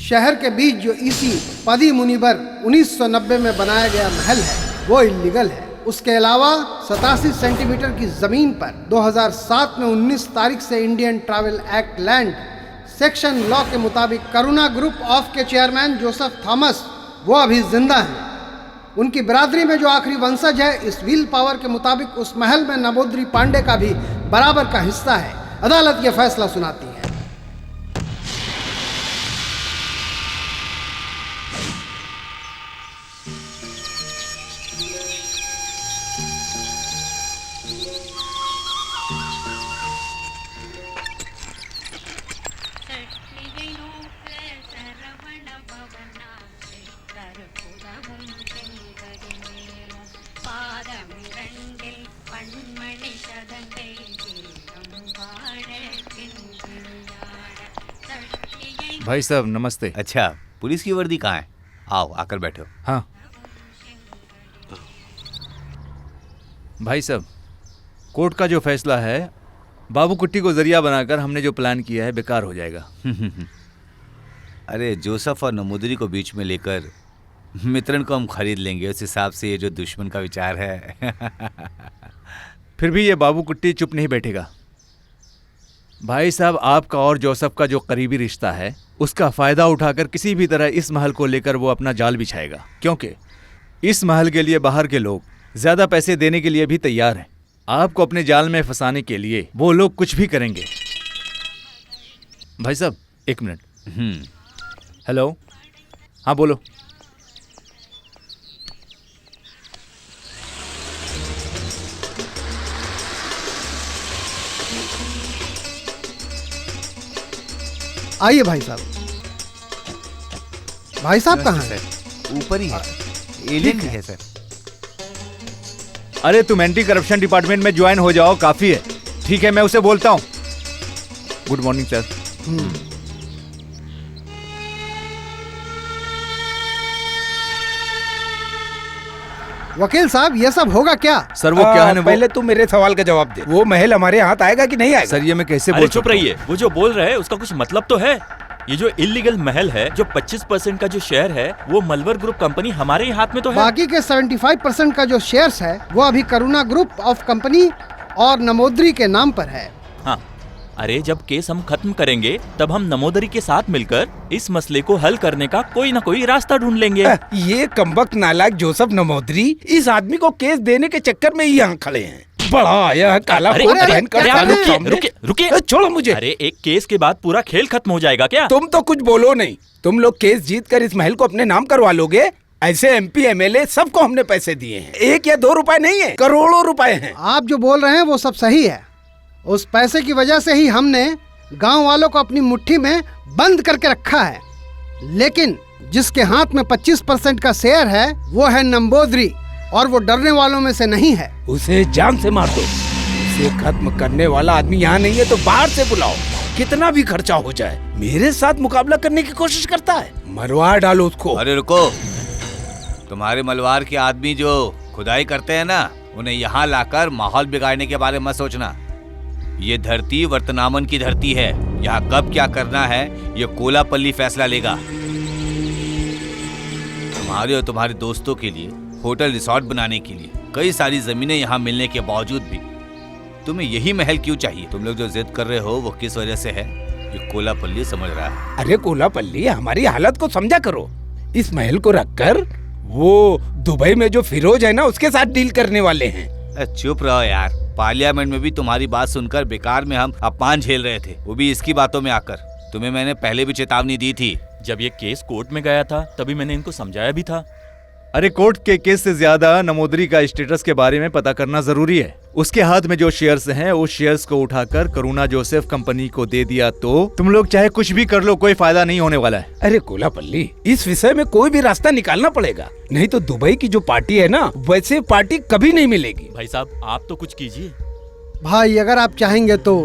शहर के बीच जो इसी पदी मुनिवर 1990 में बनाया गया महल है वो इल्लीगल है। उसके अलावा 87 सेंटीमीटर की जमीन पर 2007 में 19 तारीख से Indian travel act land section law के मुताबिक करुणा ग्रुप ऑफ के चेयरमैन जोसेफ थॉमस वो अभी जिंदा हैं। उनकी बिरादरी में जो आखिरी वंशज है, इस व्हील पावर के मुताबिक उस महल में नमोद्री पांडे का भी बराबर का हिस्सा है। अदालत यह फैसला सुनाती है। भाई साहब नमस्ते। अच्छा, पुलिस की वर्दी कहाँ है? आओ आकर बैठो। हाँ भाई साहब, कोर्ट का जो फैसला है, बाबू कुट्टी को जरिया बनाकर हमने जो प्लान किया है बेकार हो जाएगा। अरे जोसेफ और नमोदरी को बीच में लेकर मित्रन को हम खरीद लेंगे। उस हिसाब से ये जो दुश्मन का विचार है। फिर भी ये बाबू कुट्टी चुप नहीं बैठेगा। भाई साहब, आपका और जोसेफ का जो करीबी रिश्ता है उसका फायदा उठाकर किसी भी तरह इस महल को लेकर वो अपना जाल बिछाएगा, क्योंकि इस महल के लिए बाहर के लोग ज्यादा पैसे देने के लिए भी तैयार हैं। आपको अपने जाल में फंसाने के लिए वो लोग कुछ भी करेंगे। भाई साहब एक मिनट। हेलो, हाँ बोलो। आइए भाई साहब। भाई साहब कहाँ हैं? ऊपर ही है, एलियन है सर। अरे तुम एंटी करप्शन डिपार्टमेंट में ज्वाइन हो जाओ, काफी है। ठीक है, मैं उसे बोलता हूँ। Good morning sir. वकील साहब, ये सब होगा क्या? सर वो क्या है, पहले तू मेरे सवाल का जवाब दे। वो महल हमारे हाथ आएगा कि नहीं आएगा? सर ये मैं कैसे अरे बोल चुप रहिए, वो जो बोल रहे हैं उसका कुछ मतलब तो है। ये जो इलीगल महल है, जो 25% का जो शेयर है, वो मलवर ग्रुप कंपनी हमारे ही हाथ में तो है। बाकी के 75% का जो शेयर्स है वो अभी करुणा ग्रुप ऑफ कंपनी और नमोद्री के नाम पर है। हाँ, अरे जब केस हम खत्म करेंगे तब हम नमोदरी के साथ मिलकर इस मसले को हल करने का कोई ना कोई रास्ता ढूंढ लेंगे। ये कमबख्त नालायक जोसेफ नमोदरी इस आदमी को केस देने के चक्कर में ही यहाँ खड़े हैं। बड़ा आया है काला कोट पहन कर। रुकिए, छोड़ो मुझे। अरे एक केस के बाद पूरा खेल खत्म हो जाएगा क्या? तुम तो कुछ बोलो नहीं। तुम लोग केस जीत कर इस महल को अपने नाम करवा लोगे। ऐसे एमपी एमएलए सबको हमने पैसे दिए हैं। 1 या 2 रुपए नहीं है, करोड़ों रुपए हैं। आप जो बोल रहे हैं वो सब सही है। उस पैसे की वजह से ही हमने गांव वालों को अपनी मुट्ठी में बंद करके रखा है। लेकिन जिसके हाथ में 25% का शेयर है वो है नंबोदरी, और वो डरने वालों में से नहीं है। उसे जान से मार दो। उसे खत्म करने वाला आदमी यहाँ नहीं है तो बाहर से बुलाओ। कितना भी खर्चा हो जाए, मेरे साथ मुकाबला करने की कोशिश करता है। मरवा डालो उसको। अरे रुको, तुम्हारे मलवार के आदमी जो खुदाई करते हैं ना, उन्हें यहाँ लाकर माहौल बिगाड़ने के बारे में मत सोचना। ये धरती वर्तनामन की धरती है। यहाँ कब क्या करना है ये कोलापल्ली फैसला लेगा। तुम्हारे और तुम्हारे दोस्तों के लिए होटल रिसोर्ट बनाने के लिए कई सारी जमीनें यहाँ मिलने के बावजूद भी तुम्हें यही महल क्यों चाहिए? तुम लोग जो जिद कर रहे हो वो किस वजह से है, ये कोलापल्ली समझ रहा है। अरे कोलापल्ली, हमारी हालत को समझा करो। इस महल को रखकर वो दुबई में जो फिरोज है ना, उसके साथ डील करने वाले हैं। चुप रहो यार। पार्लियामेंट में भी तुम्हारी बात सुनकर बेकार में हम अपमान झेल रहे थे, वो भी इसकी बातों में आकर। तुम्हें मैंने पहले भी चेतावनी दी थी। जब ये केस कोर्ट में गया था तभी मैंने इनको समझाया भी था। अरे कोर्ट के केस से ज्यादा नमोदरी का स्टेटस के बारे में पता करना जरूरी है। उसके हाथ में जो शेयर्स हैं, उस शेयर्स को उठाकर करुणा जोसेफ कंपनी को दे दिया तो तुम लोग चाहे कुछ भी कर लो, कोई फायदा नहीं होने वाला है। अरे कोलापल्ली, इस विषय में कोई भी रास्ता निकालना पड़ेगा, नहीं तो दुबई की जो पार्टी है ना, वैसे पार्टी कभी नहीं मिलेगी। भाई साहब आप तो कुछ कीजिए। भाई अगर आप चाहेंगे तो।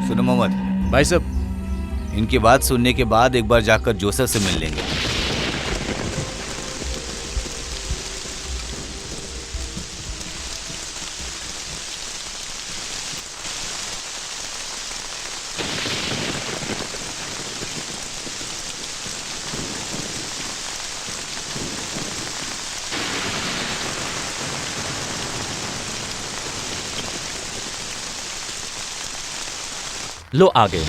सुनो मोहम्मद भाई साहब, इनकी बात सुनने के बाद एक बार जाकर जोसेफ से मिल लेंगे। लो आ गए।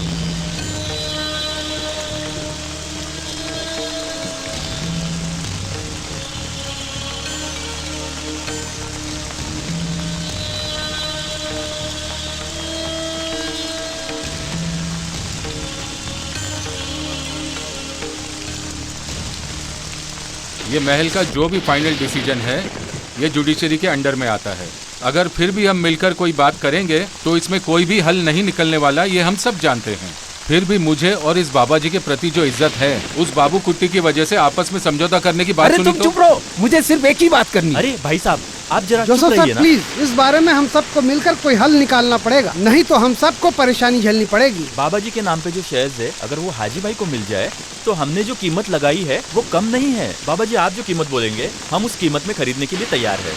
ये महल का जो भी फाइनल डिसीजन है ये जुडिशरी के अंडर में आता है। अगर फिर भी हम मिलकर कोई बात करेंगे तो इसमें कोई भी हल नहीं निकलने वाला, ये हम सब जानते हैं। फिर भी मुझे और इस बाबा जी के प्रति जो इज्जत है, उस बाबू कुट्टी की वजह से आपस में समझौता करने की बात अरे सुनी तुम तो चुप रहो, मुझे सिर्फ एक ही बात करनी है। अरे भाई साहब आप जरा चुप जोसेफ रहिए सर ना। प्लीज, इस बारे में हम सबको मिलकर कोई हल निकालना पड़ेगा, नहीं तो हम सबको परेशानी झेलनी पड़ेगी। बाबा जी के नाम पे जो शेयर्स है, अगर वो हाजी भाई को मिल जाए तो हमने जो कीमत लगाई है वो कम नहीं है। बाबा जी आप जो कीमत बोलेंगे हम उस कीमत में खरीदने के लिए तैयार है।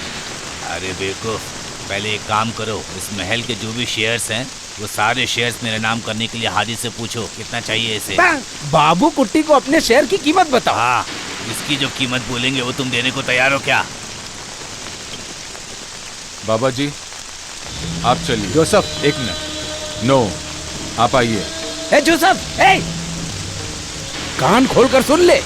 अरे बेवकूफ, पहले एक काम करो, इस महल के जो भी शेयर्स हैं वो सारे शेयर्स मेरे नाम करने के लिए हाजी से पूछो कितना चाहिए इसे। बाबू कुट्टी को अपने शेयर की कीमत बताओ। हाँ, इसकी जो कीमत बोलेंगे वो तुम देने को तैयार हो क्या? बाबा जी आप चलिए। जोसेफ एक मिनट। नो, आप आइए। ए जोसेफ, ए कान खोलकर सुन ले।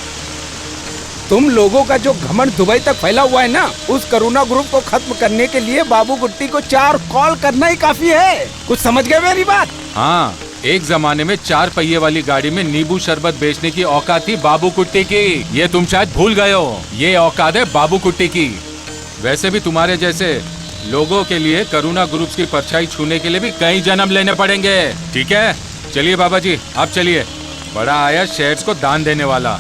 तुम लोगों का जो घमंड दुबई तक फैला हुआ है ना, उस करुणा ग्रुप को खत्म करने के लिए बाबू कुट्टी को 4 कॉल करना ही काफी है। कुछ समझ गए मेरी बात? हाँ, एक जमाने में 4 पहिए वाली गाड़ी में नींबू शरबत बेचने की औकात थी बाबू कुट्टी की। ये तुम शायद भूल गए हो, ये औकात है बाबू कुट्टी की। वैसे भी तुम्हारे जैसे लोगों के लिए करुणा ग्रुप्स की परछाई छूने के लिए भी कई जन्म लेने पड़ेंगे। ठीक है, चलिए बाबा जी आप चलिए। बड़ा आया शेयर्स को दान देने वाला।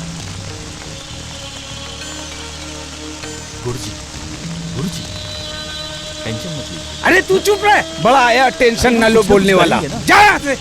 गुरुजी, गुरुजी टेंशन मत लीजिए। अरे तू चुप रह, बड़ा आया टेंशन न लो बोलने वाला। करेंगे ना। जा यहाँ से।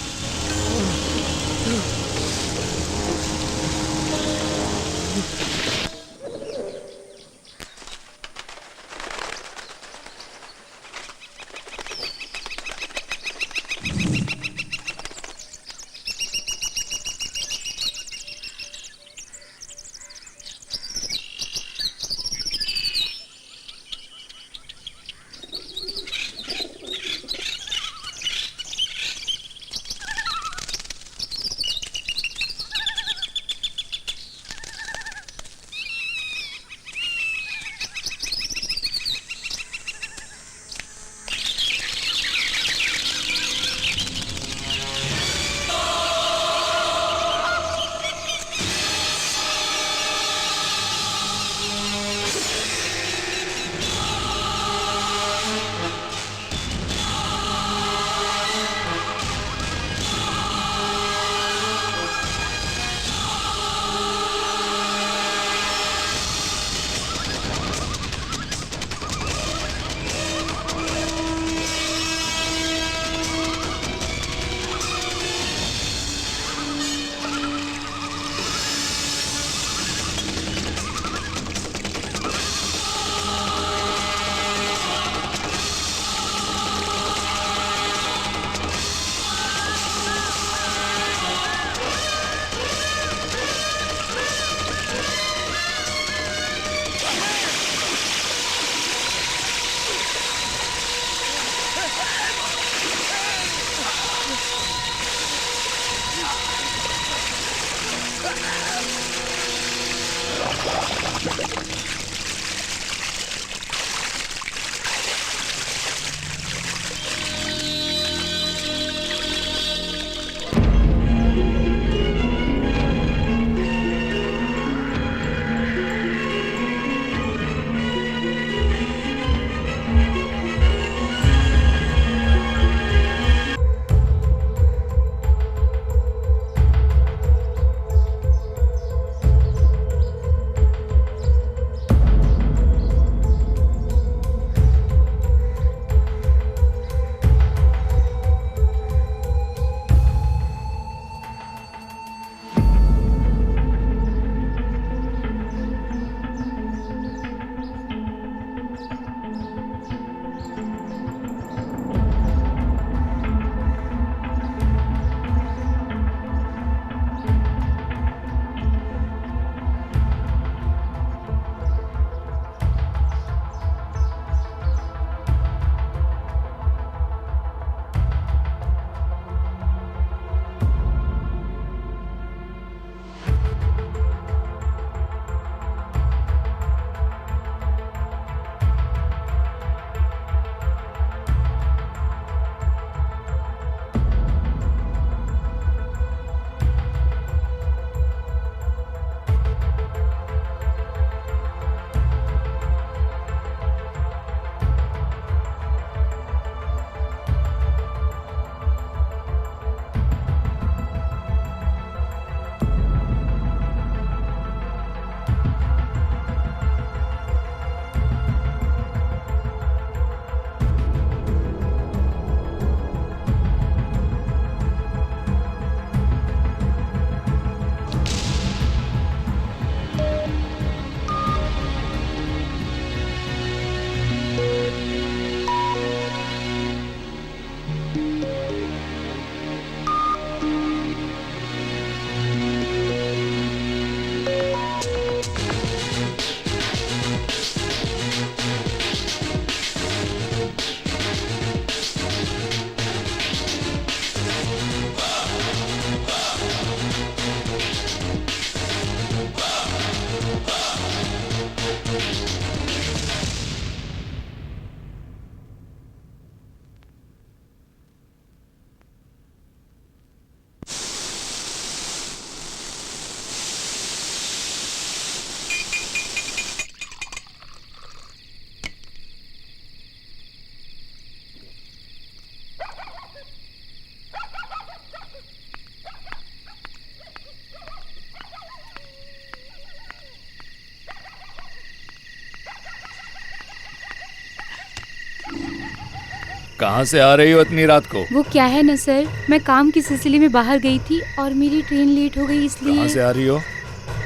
कहाँ से आ रही हो इतनी रात को? वो क्या है ना सर, मैं काम के सिलसिले में बाहर गई थी और मेरी ट्रेन लेट हो गई, कहाँ से इसलिए आ रही हो?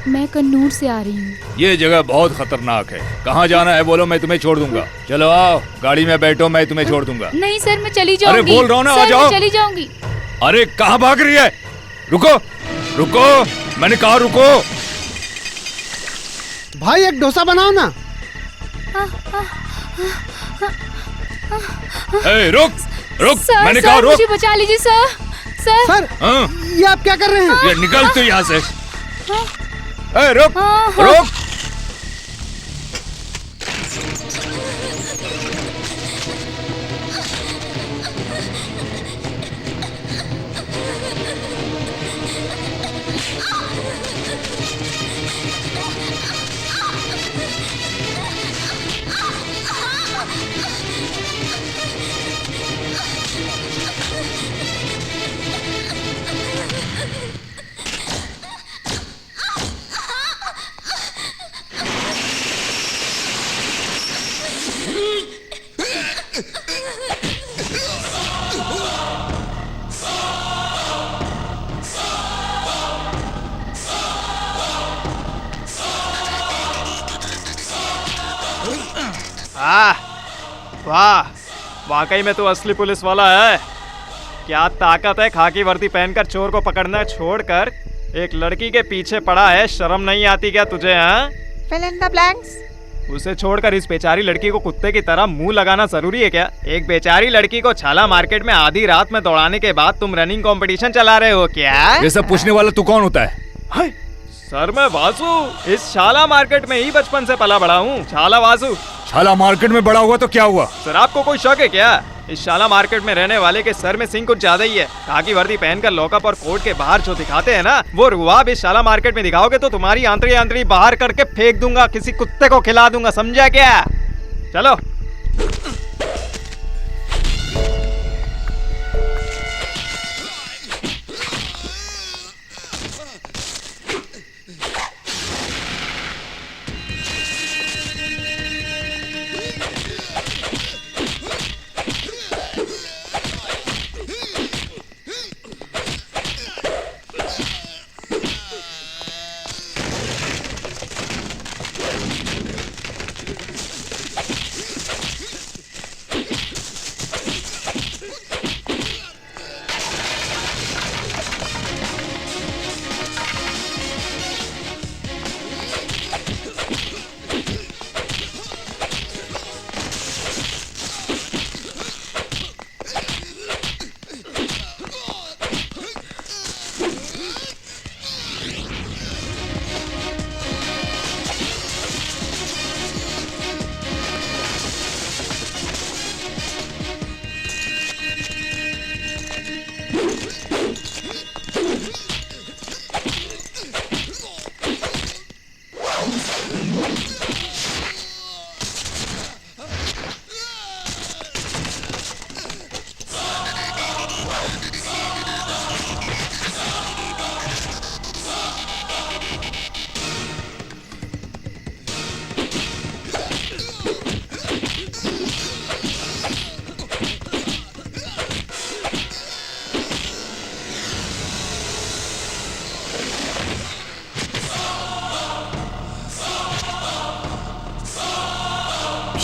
मैं कन्नूर से आ रही हूँ। ये जगह बहुत खतरनाक है। कहाँ जाना है बोलो, मैं तुम्हें छोड़ दूंगा। चलो आओ, गाड़ी में बैठो, मैं तुम्हें छोड़ दूंगा। नहीं सर, मैं चली जाऊंगी। अरे बोल रहा हूँ ना, आ सर, जाओ। मैं चली जाऊंगी। अरे कहाँ भाग रही है? रुको रुको, मैंने कहा रुको। भाई एक डोसा बनाओ ना। ए, रुक रुक, सर, मैंने सर, कहा रुक। मुझे बचा लीजिए सर। सर, सर हाँ, ये आप क्या कर रहे हैं? ये निकल तू यहाँ से। ए, रुक रुक। वाह, वाकई में तो असली पुलिस वाला है। क्या ताकत है खाकी वर्दी पहनकर चोर को पकड़ना छोड़कर एक लड़की के पीछे पड़ा है। शर्म नहीं आती क्या तुझे? हाँ, fill in the blanks। उसे छोड़कर इस बेचारी लड़की को कुत्ते की तरह मुंह लगाना जरूरी है क्या? एक बेचारी लड़की को छाला मार्केट में आधी रात में दौड़ाने के बाद तुम रनिंग कंपटीशन चला रहे हो क्या? ये सब पूछने वाला तू कौन होता है? हाय, सर मैं वासु, इस शाला मार्केट में ही बचपन से पला बड़ा हूँ। शाला वासु। शाला मार्केट में बड़ा हुआ तो क्या हुआ? सर आपको कोई शक है क्या? इस शाला मार्केट में रहने वाले के सर में सिंह कुछ ज्यादा ही है। खाकी वर्दी पहनकर लॉकअप और कोर्ट के बाहर जो दिखाते हैं ना, वो रुआब इस शाला मार्केट में दिखाओगे तो तुम्हारी आंतरी आंतरी बाहर करके फेंक दूंगा, किसी कुत्ते को खिला दूंगा, समझा क्या? चलो।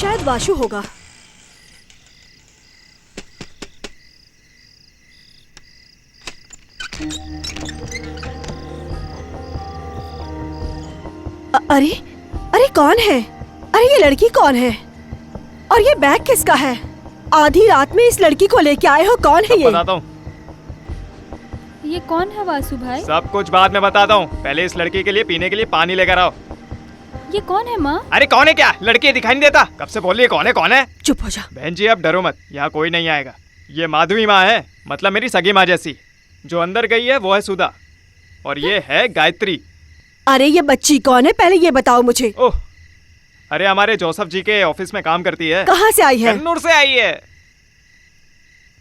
शायद वाशु होगा। अरे अरे कौन है? अरे ये लड़की कौन है? और ये बैग किसका है? आधी रात में इस लड़की को लेके आए हो, कौन है ये? बताता हूँ, ये कौन है वासु भाई? सब कुछ बाद में बताता हूँ। पहले इस लड़की के लिए पीने के लिए पानी लेकर आओ। ये कौन है माँ? अरे कौन है क्या? लड़की दिखाई नहीं देता? कब से बोल रही है कौन है कौन है? चुप हो जा। बहन जी अब डरो मत, यहाँ कोई नहीं आएगा। ये माधवी माँ है, मतलब मेरी सगी माँ जैसी। जो अंदर गई है वो है सुधा, और ये है गायत्री। अरे ये बच्ची कौन है, पहले ये बताओ मुझे। ओह, अरे हमारे जोसेफ जी के ऑफिस में काम करती है। कहाँ से आई है? कन्नूर से आई है।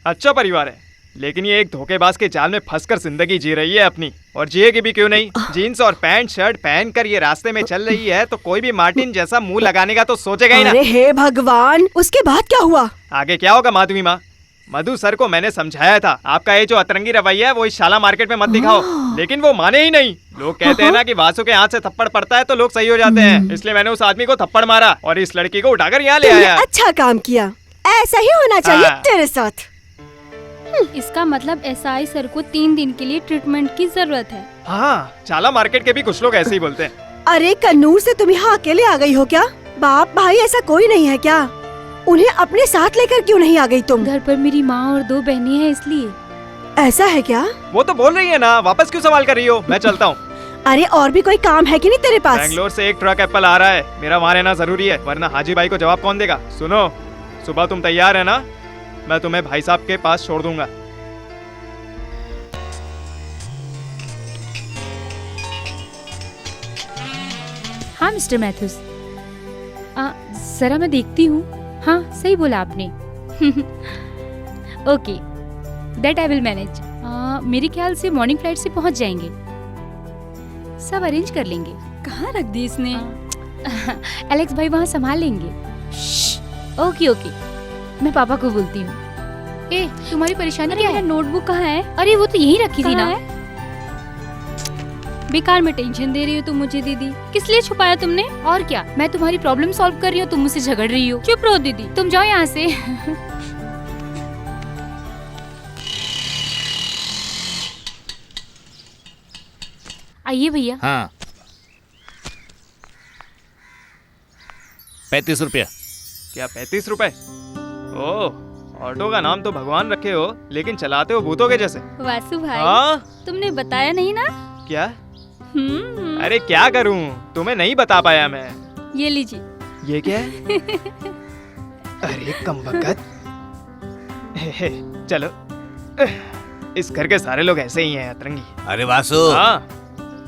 अच्छा परिवार है, लेकिन ये एक धोखेबाज के जाल में फंसकर जिंदगी जी रही है अपनी, और जिएगी भी क्यों नहीं। जीन्स और पैंट शर्ट पहनकर ये रास्ते में चल रही है, तो कोई भी मार्टिन जैसा मुंह लगाने का तो सोचेगा ही ना। अरे हे भगवान, उसके बाद क्या हुआ? आगे क्या होगा माधवी माँ? मधु सर को मैंने समझाया था, आपका ये जो अतरंगी रवैया है वो इस शाला मार्केट में मत दिखाओ, लेकिन वो माने ही नहीं। लोग कहते हैं ना कि वासु के हाथ से थप्पड़ पड़ता है तो लोग सही हो जाते हैं, इसलिए मैंने उस आदमी को थप्पड़ मारा और इस लड़की को उठाकर यहाँ ले तुमने आया। अच्छा काम किया, ऐसा ही होना चाहिए हाँ। तेरे साथ। इसका मतलब एसआई सर को 3 दिन के लिए ट्रीटमेंट की जरूरत है। हाँ, शाला मार्केट के भी कुछ लोग ऐसे ही बोलते हैं। अरे कन्नूर से तुम यहाँ अकेले आ गई हो क्या? बाप भाई ऐसा कोई नहीं है क्या? उन्हें अपने साथ लेकर क्यों नहीं आ गई तुम? घर पर मेरी माँ और 2 बहनें हैं इसलिए। ऐसा है क्या? वो तो बोल रही है ना, वापस क्यों सवाल कर रही हो? मैं चलता हूँ। अरे और भी कोई काम है कि नहीं तेरे पास? बैंगलोर से एक ट्रक एप्पल आ रहा है, मेरा वहाँ रहना जरूरी है, वरना हाजी भाई को जवाब कौन देगा? सुनो, सुबह तुम तैयार है ना? मैं तुम्हें भाई साहब के पास छोड़ दूंगा। हाँ मिस्टर मैथ्यूज, जरा मैं देखती हूँ। हाँ सही बोला आपने। Okay, that I will manage. मेरे ख्याल से मॉर्निंग फ्लाइट से पहुँच जाएंगे, सब अरेंज कर लेंगे। कहाँ रख दी इसने? एलेक्स भाई वहाँ संभाल लेंगे। ओके ओके, मैं पापा को बोलती हूँ। ए, तुम्हारी परेशानी क्या है? नोटबुक कहाँ है? अरे वो तो यहीं रखी थी ना। बेकार में टेंशन दे रही हो तुम मुझे दीदी। किस लिए छुपाया तुमने? और क्या, मैं तुम्हारी प्रॉब्लम सॉल्व कर रही हूँ, तुम मुझसे झगड़ रही हो। चुप रहो दीदी, तुम जाओ यहाँ से। आइए भैया। हाँ, 35 रुपया। क्या 35 रुपए? ओह, ऑटो का नाम तो भगवान रखे हो, लेकिन चलाते हो भूतों के जैसे। वासु भाई, हाँ? तुमने बताया नहीं ना? क्या? अरे क्या करूं, तुम्हें नहीं बता पाया मैं। ये लीजिए। ये क्या है? अरे कमबख्त। चलो, इस घर के सारे लोग ऐसे ही हैं अतरंगी। अरे वासु, हाँ?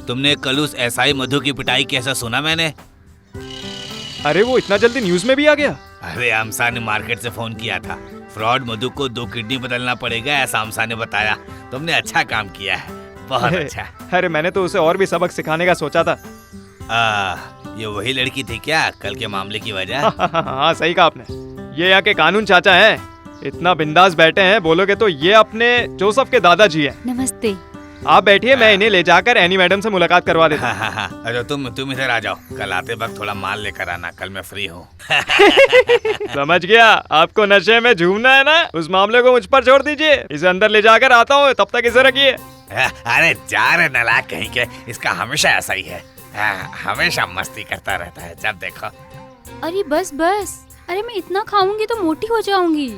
तुमने कल उस एसआई मधु की पिटाई कैसा सुना मैंने? अरे वो इतना जल्दी न्यूज में भी आ गया? अरे अमसा ने मार्केट से फोन किया था, फ्रॉड मधु को 2 किडनी बदलना पड़ेगा ऐसा अमसा ने बताया। तुमने अच्छा काम किया है, बहुत अच्छा। अरे मैंने तो उसे और भी सबक सिखाने का सोचा था। ये वही लड़की थी क्या कल के मामले की वजह? हाँ सही कहा आपने, ये यहाँ के कानून चाचा हैं, इतना बिंदास बैठे हैं, बोलोगे तो ये अपने जोसेफ के दादाजी हैं। नमस्ते। आप बैठिए, मैं इन्हें ले जाकर एनी मैडम से मुलाकात करवा देता हूँ। हाँ। अरे तुम इधर आ जाओ, कल आते वक्त थोड़ा माल लेकर आना, कल मैं फ्री हूँ। समझ गया, आपको नशे में झूमना है ना, उस मामले को मुझ पर छोड़ दीजिए, इसे अंदर ले जाकर आता हूँ, तब तक इसे रखिए। अरे जा रे नालायक कहीं के, इसका हमेशा ऐसा ही है, हमेशा मस्ती करता रहता है जब देखो। अरे बस बस, अरे मैं इतना खाऊंगी तो मोटी हो जाऊंगी।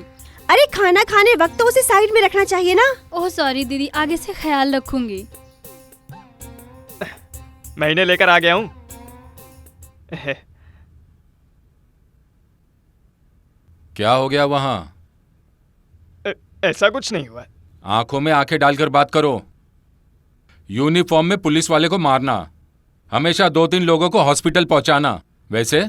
अरे खाना खाने वक्त तो उसे साइड में रखना चाहिए ना। ओह सॉरी दीदी, आगे से ख्याल रखूंगी। मैं इन्हें लेकर आ गया हूँ। क्या हो गया वहाँ? ऐसा कुछ नहीं हुआ। आंखों में आंखें डालकर बात करो। यूनिफॉर्म में पुलिस वाले को मारना, हमेशा 2-3 लोगों को हॉस्पिटल पहुंचाना, वैसे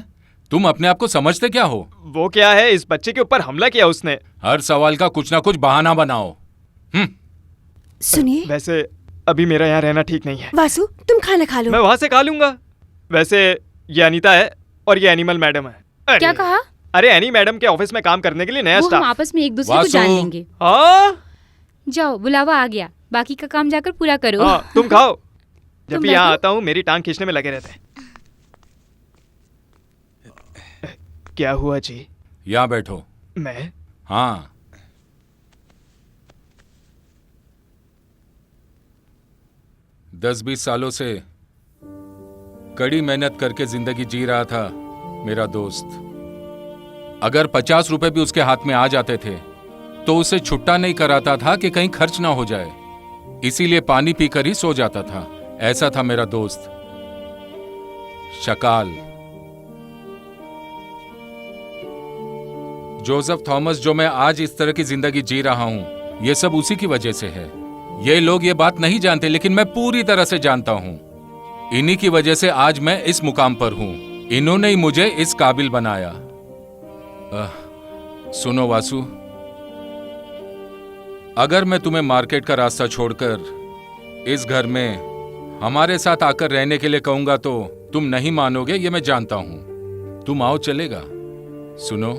तुम अपने आप को समझते क्या हो? वो क्या है, इस बच्चे के ऊपर हमला किया उसने। हर सवाल का कुछ ना कुछ बहाना बनाओ। सुनिए, वैसे अभी मेरा यहाँ रहना ठीक नहीं है। वासु तुम खाना खा लो। मैं वहाँ से खा लूंगा। वैसे ये अनीता है और ये एनिमल मैडम है। क्या कहा? अरे एनी मैडम के ऑफिस में काम करने के लिए नया वो हम स्टाफ। आपस में एक दूसरे को जान लेंगे। हाँ? जाओ, बुलावा आ गया, बाकी का काम जाकर पूरा करो। हाँ, तुम खाओ। जब तुम भी यहाँ बैठो। आता हूँ मेरी टांग खींचने में लगे रहते हैं। क्या हुआ जी? यहाँ बैठो। मैं? हाँ, दस 20 सालों से कड़ी मेहनत करके जिंदगी जी रहा था मेरा दोस्त। अगर 50 रुपए भी उसके हाथ में आ जाते थे तो उसे छुट्टा नहीं कराता था कि कहीं खर्च ना हो जाए, इसीलिए पानी पीकर ही सो जाता था। ऐसा था मेरा दोस्त शकाल। जोसेफ थॉमस, जो मैं आज इस तरह की जिंदगी जी रहा हूं, ये सब उसी की वजह से है। ये लोग ये बात नहीं जानते, लेकिन मैं पूरी तरह से जानता हूं। इन्हीं की वजह से आज मैं इस मुकाम पर हूं। इन्होंने ही मुझे इस काबिल बनाया। सुनो वासु, अगर मैं तुम्हें मार्केट का रास्ता छोड़कर इस घर में हमारे साथ आकर रहने के लिए कहूंगा तो तुम नहीं मानोगे, ये मैं जानता हूं। तुम आओ, चलेगा? सुनो,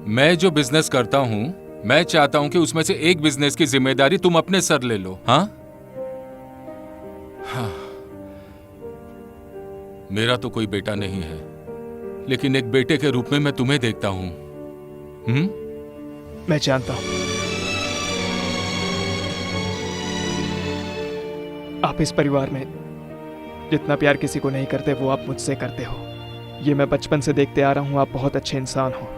मैं जो बिजनेस करता हूं मैं चाहता हूं कि उसमें से एक बिजनेस की जिम्मेदारी तुम अपने सर ले लो। हाँ, हाँ। मेरा तो कोई बेटा नहीं है, लेकिन एक बेटे के रूप में मैं तुम्हें देखता हूं। मैं जानता हूं आप इस परिवार में जितना प्यार किसी को नहीं करते वो आप मुझसे करते हो। ये मैं बचपन से देखते आ रहा हूं। आप बहुत अच्छे इंसान हो।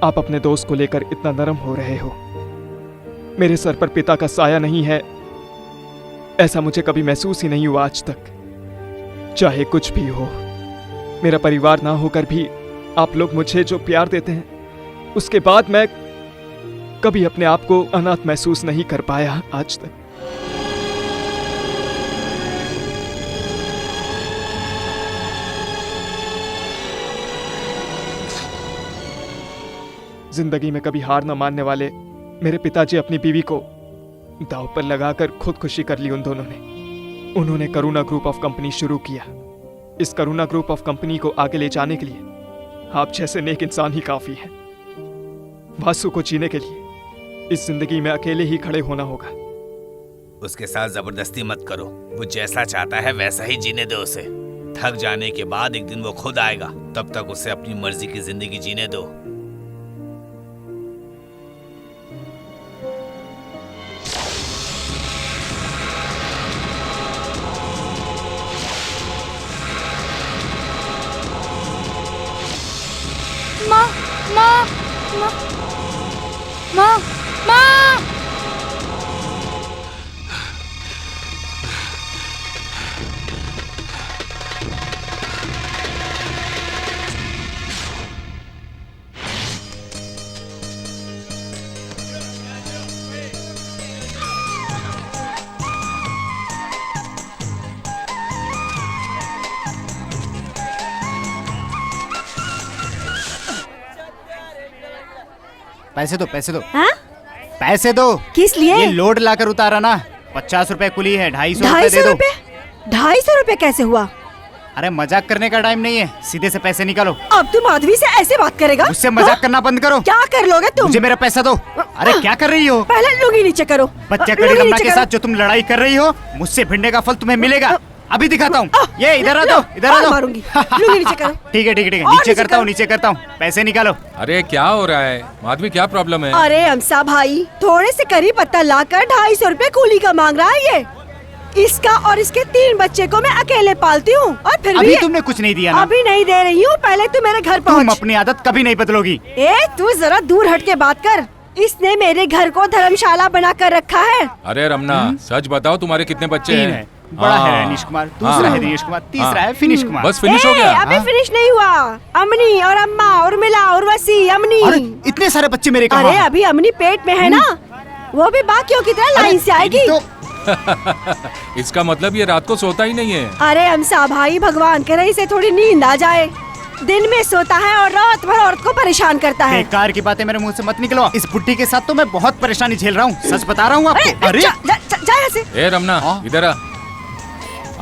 आप अपने दोस्त को लेकर इतना नरम हो रहे हो। मेरे सर पर पिता का साया नहीं है, ऐसा मुझे कभी महसूस ही नहीं हुआ आज तक। चाहे कुछ भी हो, मेरा परिवार ना होकर भी आप लोग मुझे जो प्यार देते हैं, उसके बाद मैं कभी अपने आप को अनाथ महसूस नहीं कर पाया आज तक। जिंदगी में कभी हार न मानने वाले मेरे पिताजी अपनी बीवी को दांव पर लगाकर खुदकुशी कर ली उन दोनों ने। उन्होंने करुणा ग्रुप ऑफ कंपनी शुरू किया। इस करुणा ग्रुप ऑफ कंपनी को आगे ले जाने के लिए आप जैसे नेक इंसान ही काफी हैं। वासु को जीने के लिए इस जिंदगी में अकेले ही खड़े होना होगा। उसके साथ जबरदस्ती मत करो। वो जैसा चाहता है वैसा ही जीने दो उसे। थक जाने के बाद एक दिन वो खुद आएगा, तब तक उसे अपनी मर्जी की जिंदगी जीने दो। माँ माँ माँ माँ माँ पैसे दो, पैसे दो। हाँ? पैसे दो। किस लिए? ये लोड लाकर उतारा ना। 50 रुपए कुली है, 250 रुपए दे दो। 250 रुपए कैसे हुआ? अरे मजाक करने का टाइम नहीं है, सीधे से पैसे निकालो। अब तुम आदमी से ऐसे बात करेगा? मुझसे मजाक करना बंद करो। क्या कर लोगे तुम? मुझे मेरा पैसा दो। अरे क्या कर रही हो? पहले लुंगी नीचे करो। बच्चे कड़ी रमना के साथ जो तुम लड़ाई कर रही हो, मुझसे भिड़ने का फल तुम्हें मिलेगा। अभी दिखाता हूँ। ये इधर आ दो, इधर आ दो। मारूंगी। लुंगी नीचे करो। ठीक है, ठीक है, ठीक है। नीचे करता हूँ, नीचे करता हूँ। पैसे निकालो। अरे क्या हो रहा है माधवी, क्या प्रॉब्लम है? अरे अमसा भाई, थोड़े से करी पत्ता लाकर 250 रुपए कूली का मांग रहा है ये। इसका और इसके 3 बच्चे को मैं अकेले पालती हूँ, और फिर अभी भी तुमने कुछ नहीं दिया ना? अभी नहीं दे रही हूँ, पहले तू मेरे घर पहुँच। तुम अपनी आदत कभी नहीं बदलोगी। तू जरा दूर हट के बात कर। इसने मेरे घर को धर्मशाला बना कर रखा है। अरे रमना, सच बताओ तुम्हारे कितने बच्चे 3 हैं? है। बड़ा है रनीश कुमार, दूसरा है दिनेश कुमार, तीसरा है फिनिश कुमार। बस फिनिश हो गया? अबे फिनिश नहीं हुआ। अमनी और अम्मा और मिला और वसी अमनी। अरे इतने सारे बच्चे मेरे कहाँ? अरे अभी अमनी पेट में है ना, वो भी बाकियों की तरह लाइन से आएगी। इसका मतलब ये रात को सोता ही नहीं है। अरे अमसा भाई, भगवान करे इसे थोड़ी नींद आ जाए। दिन में सोता है और रात भर औरत को परेशान करता है। बेकार की बातें मेरे मुंह से मत निकलवा। इस बुड्ढी के साथ तो मैं बहुत परेशानी झेल रहा हूँ, सच बता रहा हूँ आपको। अरे जा यहाँ से। ए रमना, इधर आ।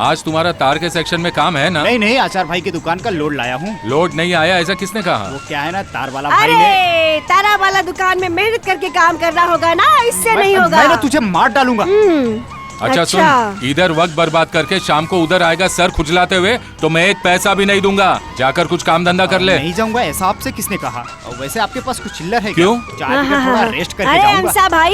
आज तुम्हारा तार के सेक्शन में काम है ना? नहीं नहीं, आचार भाई की दुकान का लोड लाया हूँ। लोड नहीं आया, ऐसा किसने कहा? वो क्या है ना, तार वाला भाई ने। अरे तारा वाला दुकान में मेहनत करके काम करना होगा ना, इससे नहीं होगा। मैं ना तुझे मार डालूंगा। अच्छा सुन, इधर वक्त बर्बाद करके शाम को उधर आएगा सर खुजलाते हुए, तो मैं एक पैसा भी नहीं दूंगा। जाकर कुछ काम धंधा कर ले। नहीं जाऊंगा, ऐसा आपसे किसने कहा? और वैसे आपके पास कुछ चिल्लर है? क्यों? चाय पीकर थोड़ा रेस्ट करके अरे जाऊंगा। अमसा भाई,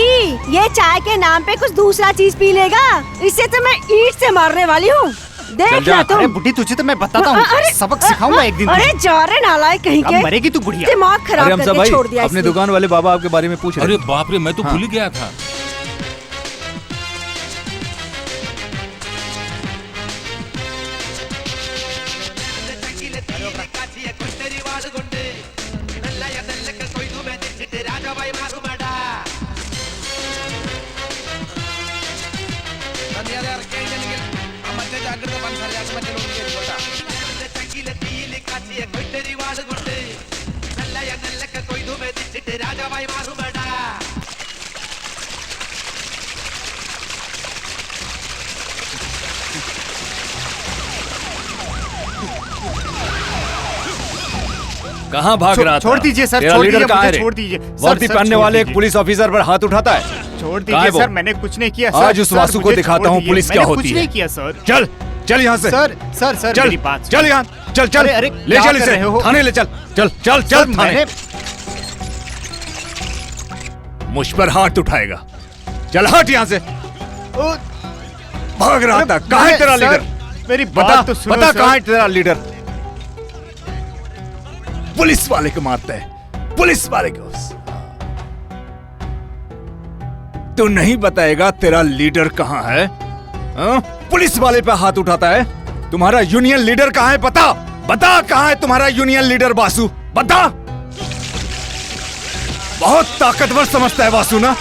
ये चाय के नाम पे कुछ दूसरा चीज पी लेगा, इससे तो मैं ईंट से मारने वाली हूँ। देख ना तुम। अरे बुढ़ी, तुझे तो मैं बताता हूँ, सबक सिखाऊंगा एक दिन। अरे जा रे नालायक कहीं के। मरेगी तू बुढ़िया। दिमाग खराब करके छोड़ दिया अपने दुकान वाले बाबा आपके बारे में पूछ रहे। अरे बाप रे, मैं तो भूल ही गया था। कहाँ भाग रहा था? छोड़ दीजिए सर, तेरा छोड़ लीडर दीजिए, कहाँ है मुझे रे? छोड़ दीजिए। वर्दी सर, पहनने छोड़ वाले एक दीजिए। पुलिस ऑफिसर पर हाथ उठाता है। छोड़ कहाँ है दीजिए वो? सर, मैंने कुछ नहीं किया आज सर। उस सर, वासु को मुझे दिखाता छोड़ हूँ दीजिए। पुलिस क्या मैंने होती कुछ है। नहीं किया सर। चल चल यहाँ से। सर सर सर चल मेरी बात चल यहाँ, चल चल अरे, ले क्या चल कर इसे रहे हो? थाने ले चल, चल चल सर, चल थाने। मैंने मुझ पर हाथ उठाएगा, चल हट यहाँ से। भाग रहा था, कहाँ है तेरा सर, लीडर? मेरी बता बात तो सुनो बता, सर। कहाँ है तेरा लीडर? पुलिस वाले को मारता है, पुलिस वाले को। तू नहीं बताएगा तेरा लीडर कहाँ है? हाँ? पुलिस वाले पे हाथ उठाता है। तुम्हारा यूनियन लीडर कहाँ है? बता बता, कहाँ है तुम्हारा यूनियन लीडर वासु? बता। बहुत ताकतवर समझता है वासु ना?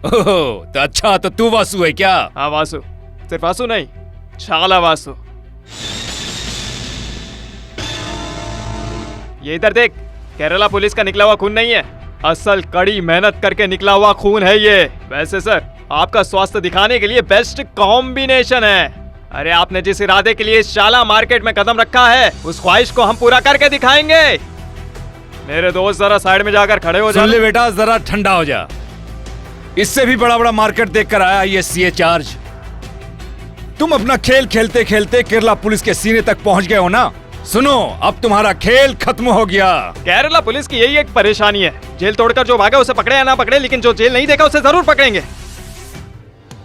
ओह, तो अच्छा, तो तू वासु है क्या? हाँ वासु, सिर्फ वासु नहीं, शाला वासु। ये इधर देख, केरला पुलिस का निकला हुआ खून नहीं है, असल कड़ी मेहनत करके निकला हुआ खून है ये। वैसे सर, आपका स्वास्थ्य दिखाने के लिए बेस्ट कॉम्बिनेशन है। अरे आपने जिस इरादे के लिए इस शाला मार्केट में कदम रखा है, उस ख्वाहिश को हम पूरा करके दिखाएंगे। मेरे दोस्त जरा साइड में जाकर खड़े हो सुन ले जाओ। बेटा, जरा ठंडा हो जा। इससे भी बड़ा बड़ा मार्केट देख कर आया ये सीए चार्ज। तुम अपना खेल खेलते खेलते केरला पुलिस के सीने तक पहुंच गए हो ना? सुनो, अब तुम्हारा खेल खत्म हो गया। केरला पुलिस की यही एक परेशानी है, जेल तोड़कर जो भागे उसे पकड़े या ना पकड़े, लेकिन जो जेल नहीं देखा उसे जरूर पकड़ेंगे।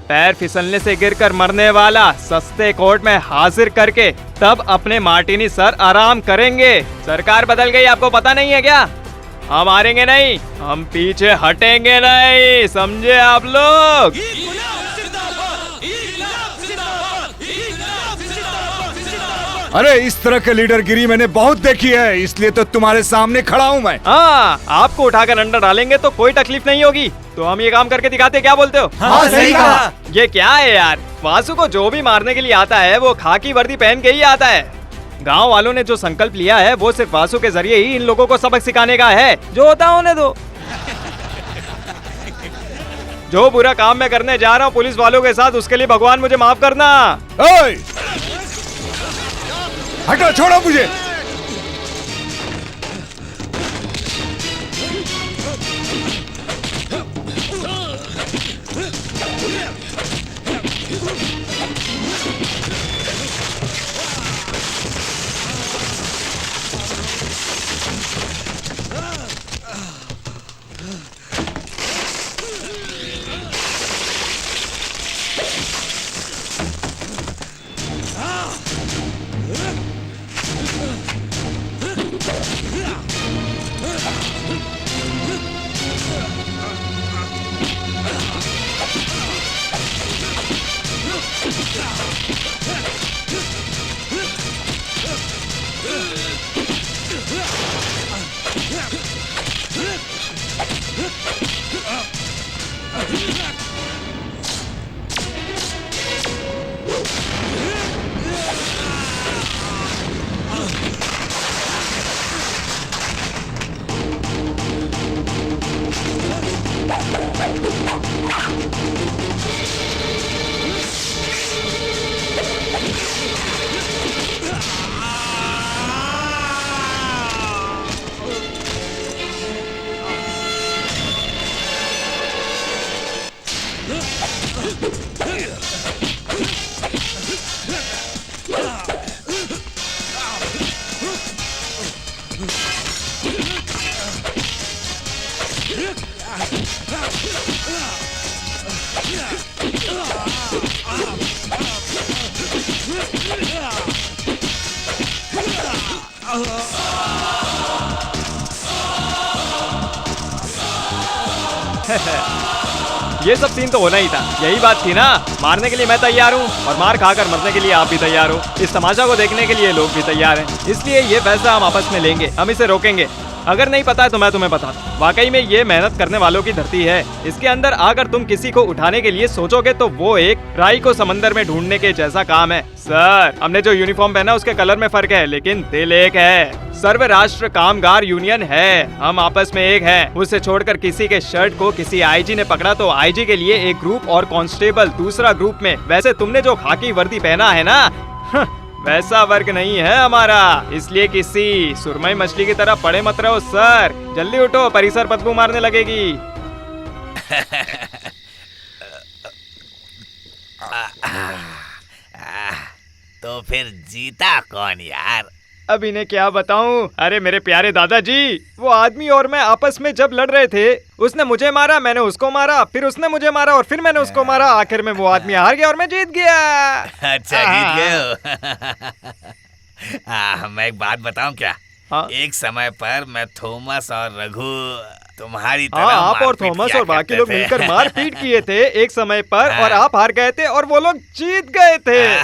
पैर फिसलने से गिरकर मरने वाला सस्ते कोर्ट में हाजिर करके तब अपने मार्टिनी सर आराम करेंगे। सरकार बदल गई, आपको पता नहीं है क्या? हम हारेंगे नहीं, हम पीछे हटेंगे नहीं, समझे आप लोग? अरे इस तरह के लीडरगिरी मैंने बहुत देखी है, इसलिए तो तुम्हारे सामने खड़ा हूँ मैं। हाँ, आपको उठाकर अंदर डालेंगे तो कोई तकलीफ नहीं होगी। तो हम ये काम करके दिखाते, क्या बोलते हो? हाँ, सही कहा। ये क्या है यार, वासु को जो भी मारने के लिए आता है वो खाकी वर्दी पहन के ही आता है। गांव वालों ने जो संकल्प लिया है वो सिर्फ वासु के जरिए ही इन लोगों को सबक सिखाने का है। जो होता होने दो। जो बुरा काम मैं करने जा रहा हूँ पुलिस वालों के साथ, उसके लिए भगवान मुझे माफ करना। ओए! हटो, छोड़ो मुझे। ये सब सीन तो होना ही था। यही बात थी ना, मारने के लिए मैं तैयार हूँ और मार खाकर मरने के लिए आप भी तैयार हो। इस तमाशा को देखने के लिए लोग भी तैयार हैं, इसलिए ये फैसला हम आपस में लेंगे, हम इसे रोकेंगे। अगर नहीं पता है तो मैं तुम्हें बताता हूँ। वाकई में ये मेहनत करने वालों की धरती है। इसके अंदर आकर तुम किसी को उठाने के लिए सोचोगे तो वो एक राई को समंदर में ढूंढने के जैसा काम है। सर, हमने जो यूनिफॉर्म पहना उसके कलर में फर्क है, लेकिन दिल एक है। सर्व राष्ट्र कामगार यूनियन है, हम आपस में एक हैं। उसे छोड़कर किसी के शर्ट को किसी आईजी ने पकड़ा तो आईजी के लिए एक ग्रुप और कांस्टेबल दूसरा ग्रुप में। वैसे तुमने जो खाकी वर्दी पहना है ना, वैसा वर्ग नहीं है हमारा, इसलिए किसी सुरमई मछली की तरह पड़े मत रहो। सर जल्दी उठो, परिसर बदबू मारने लगेगी। तो फिर जीता कौन यार? अब इन्हें क्या बताऊं? अरे मेरे प्यारे दादाजी, वो आदमी और मैं आपस में जब लड़ रहे थे, उसने मुझे मारा, मैंने उसको मारा, फिर उसने मुझे मारा और फिर मैंने उसको मारा। आखिर में वो आदमी हार गया और मैं जीत गया। अच्छा जीत गए हो। मैं एक बात बताऊं क्या? एक समय पर मैं थॉमस और रघु तुम्हारी तरह आप और थॉमस और बाकी लोग मिलकर मारपीट किए थे एक समय पर, और आप हार गए थे और वो लोग जीत गए थे।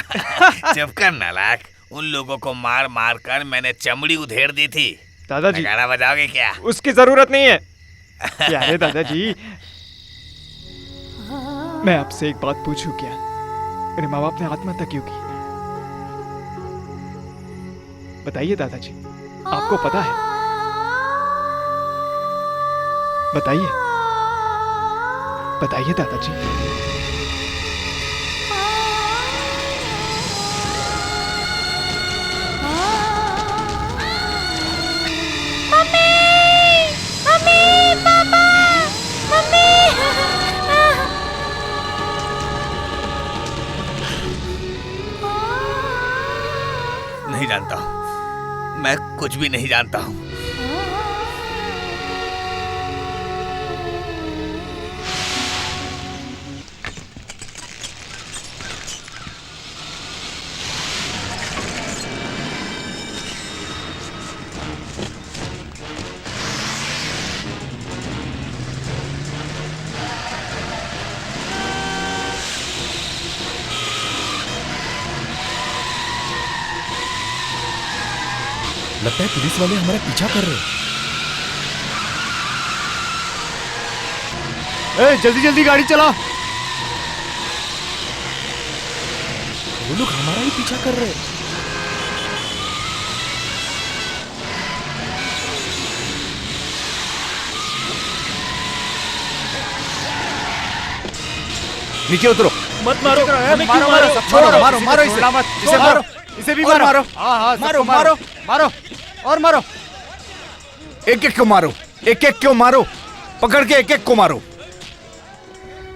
चुप कर नालायक, उन लोगों को मार मार कर मैंने चमड़ी उधेड़ दी थी। दादाजी गाना बजाओगे क्या? उसकी जरूरत नहीं है। प्यारे दादाजी, मैं आपसे एक बात पूछूं क्या? मेरे माँ बाप ने आत्महत्या क्यों की? बताइए दादाजी, आपको पता है? बताइए, बताइए दादाजी। नहीं जानता हूँ, मैं कुछ भी नहीं जानता हूँ। लगता है पुलिस वाले हमारा पीछा कर रहे हैं। जल्दी जल्दी गाड़ी चला। वो लोग हमारा ही पीछा कर रहे हैं। नीचे उतरो। मत मारो, हमें क्यों मारो मारो? मारो मारो मारो इसे, इसे मारो, इसे भी मारो। हाँ हाँ मारो मारो मारो और मारो। एक एक को मारो, एक एक को मारो, पकड़ के एक एक को मारो।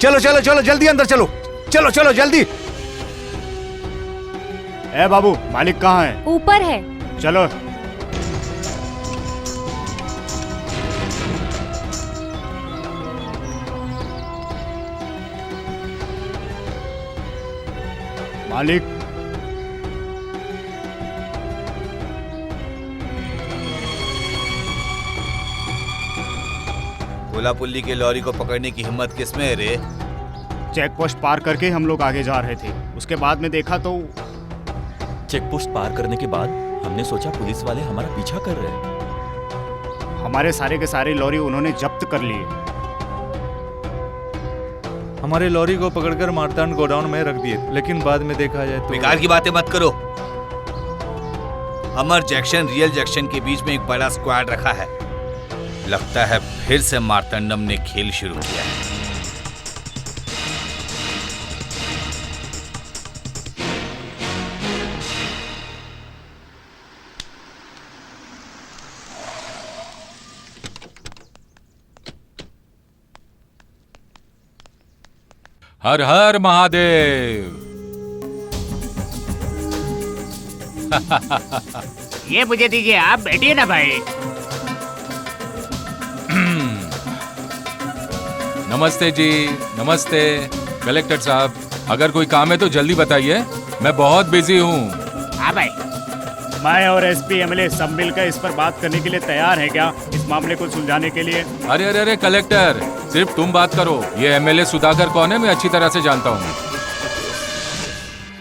चलो चलो चलो जल्दी अंदर चलो, चलो चलो जल्दी। ए बाबू, मालिक कहाँ है? ऊपर है। चलो। मालिक, कोलापुल्ली के लॉरी को पकड़ने की हिम्मत किसमें है रे? चेक पोस्ट पार करके हम लोग आगे जा रहे थे, उसके बाद में देखा तो चेक पोस्ट पार करने के बाद हमने सोचा पुलिस वाले हमारा पीछा कर रहे हैं। हमारे सारे के सारे लॉरी उन्होंने जब्त कर लिए। हमारे लॉरी को पकड़कर मारतांड गोडाउन में रख दिए, लेकिन बाद में देखा जाए तो बेकार की बातें मत करो। अमर जैक्शन रियल जैक्शन के बीच में एक बड़ा स्क्वाड रखा है। लगता है फिर से मार्तंडम ने खेल शुरू किया है। हर हर महादेव। ये मुझे दीजिए, आप बैठिए ना भाई। नमस्ते जी, नमस्ते कलेक्टर साहब। अगर कोई काम है तो जल्दी बताइए, मैं बहुत बिजी हूँ। हाँ भाई, मैं और एसपी एमएलए सब मिलकर इस पर बात करने के लिए तैयार हैं क्या? इस मामले को सुलझाने के लिए। अरे अरे अरे कलेक्टर, सिर्फ तुम बात करो। ये एमएलए सुधाकर कौन है मैं अच्छी तरह से जानता हूँ।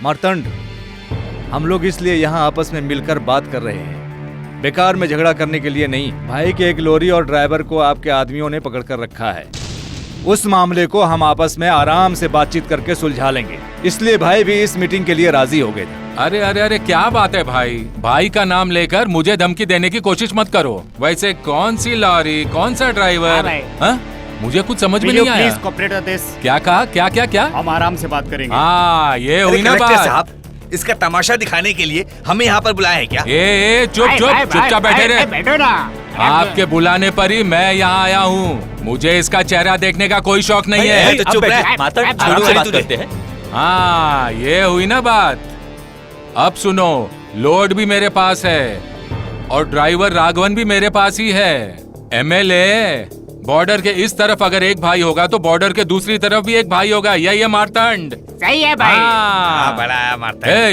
मार्तंड, हम लोग इसलिए यहाँ आपस में मिलकर बात कर रहे हैं, बेकार में झगड़ा करने के लिए नहीं। भाई के एक लॉरी और ड्राइवर को आपके आदमियों ने पकड़ कर रखा है। उस मामले को हम आपस में आराम से बातचीत करके सुलझा लेंगे, इसलिए भाई भी इस मीटिंग के लिए राजी हो गए। अरे अरे अरे क्या बात है भाई, भाई का नाम लेकर मुझे धमकी देने की कोशिश मत करो। वैसे कौन सी लॉरी, कौन सा ड्राइवर, हाँ? मुझे कुछ समझ में नहीं आया। Please cooperate with this. क्या कहा, क्या क्या क्या? हम आराम से बात करेंगे। हाँ, ये हुई ना कलेक्टर बात। साहब, इसका तमाशा दिखाने के लिए हमें यहाँ पर बुलाया है क्या? ए चुप चुप चुपचाप बैठे रहे। बैठो ना। आपके बुलाने पर ही मैं यहाँ आया हूँ। मुझे इसका चेहरा देखने का कोई शौक नहीं है। तो चुप रह। मार्तंड, आराम से बात करते हैं। हाँ, ये हुई ना बात। अब सुनो, लोड भी मेरे पास है और ड्राइवर राघवन भी मेरे पास ही है। एमएलए, बॉर्डर के इस तरफ अगर एक भाई होगा तो बॉर्डर के दूसरी तरफ भी एक भाई होगा। यही है मार्तंड। सही है भाई। हाँ। बड़ा मारता हे,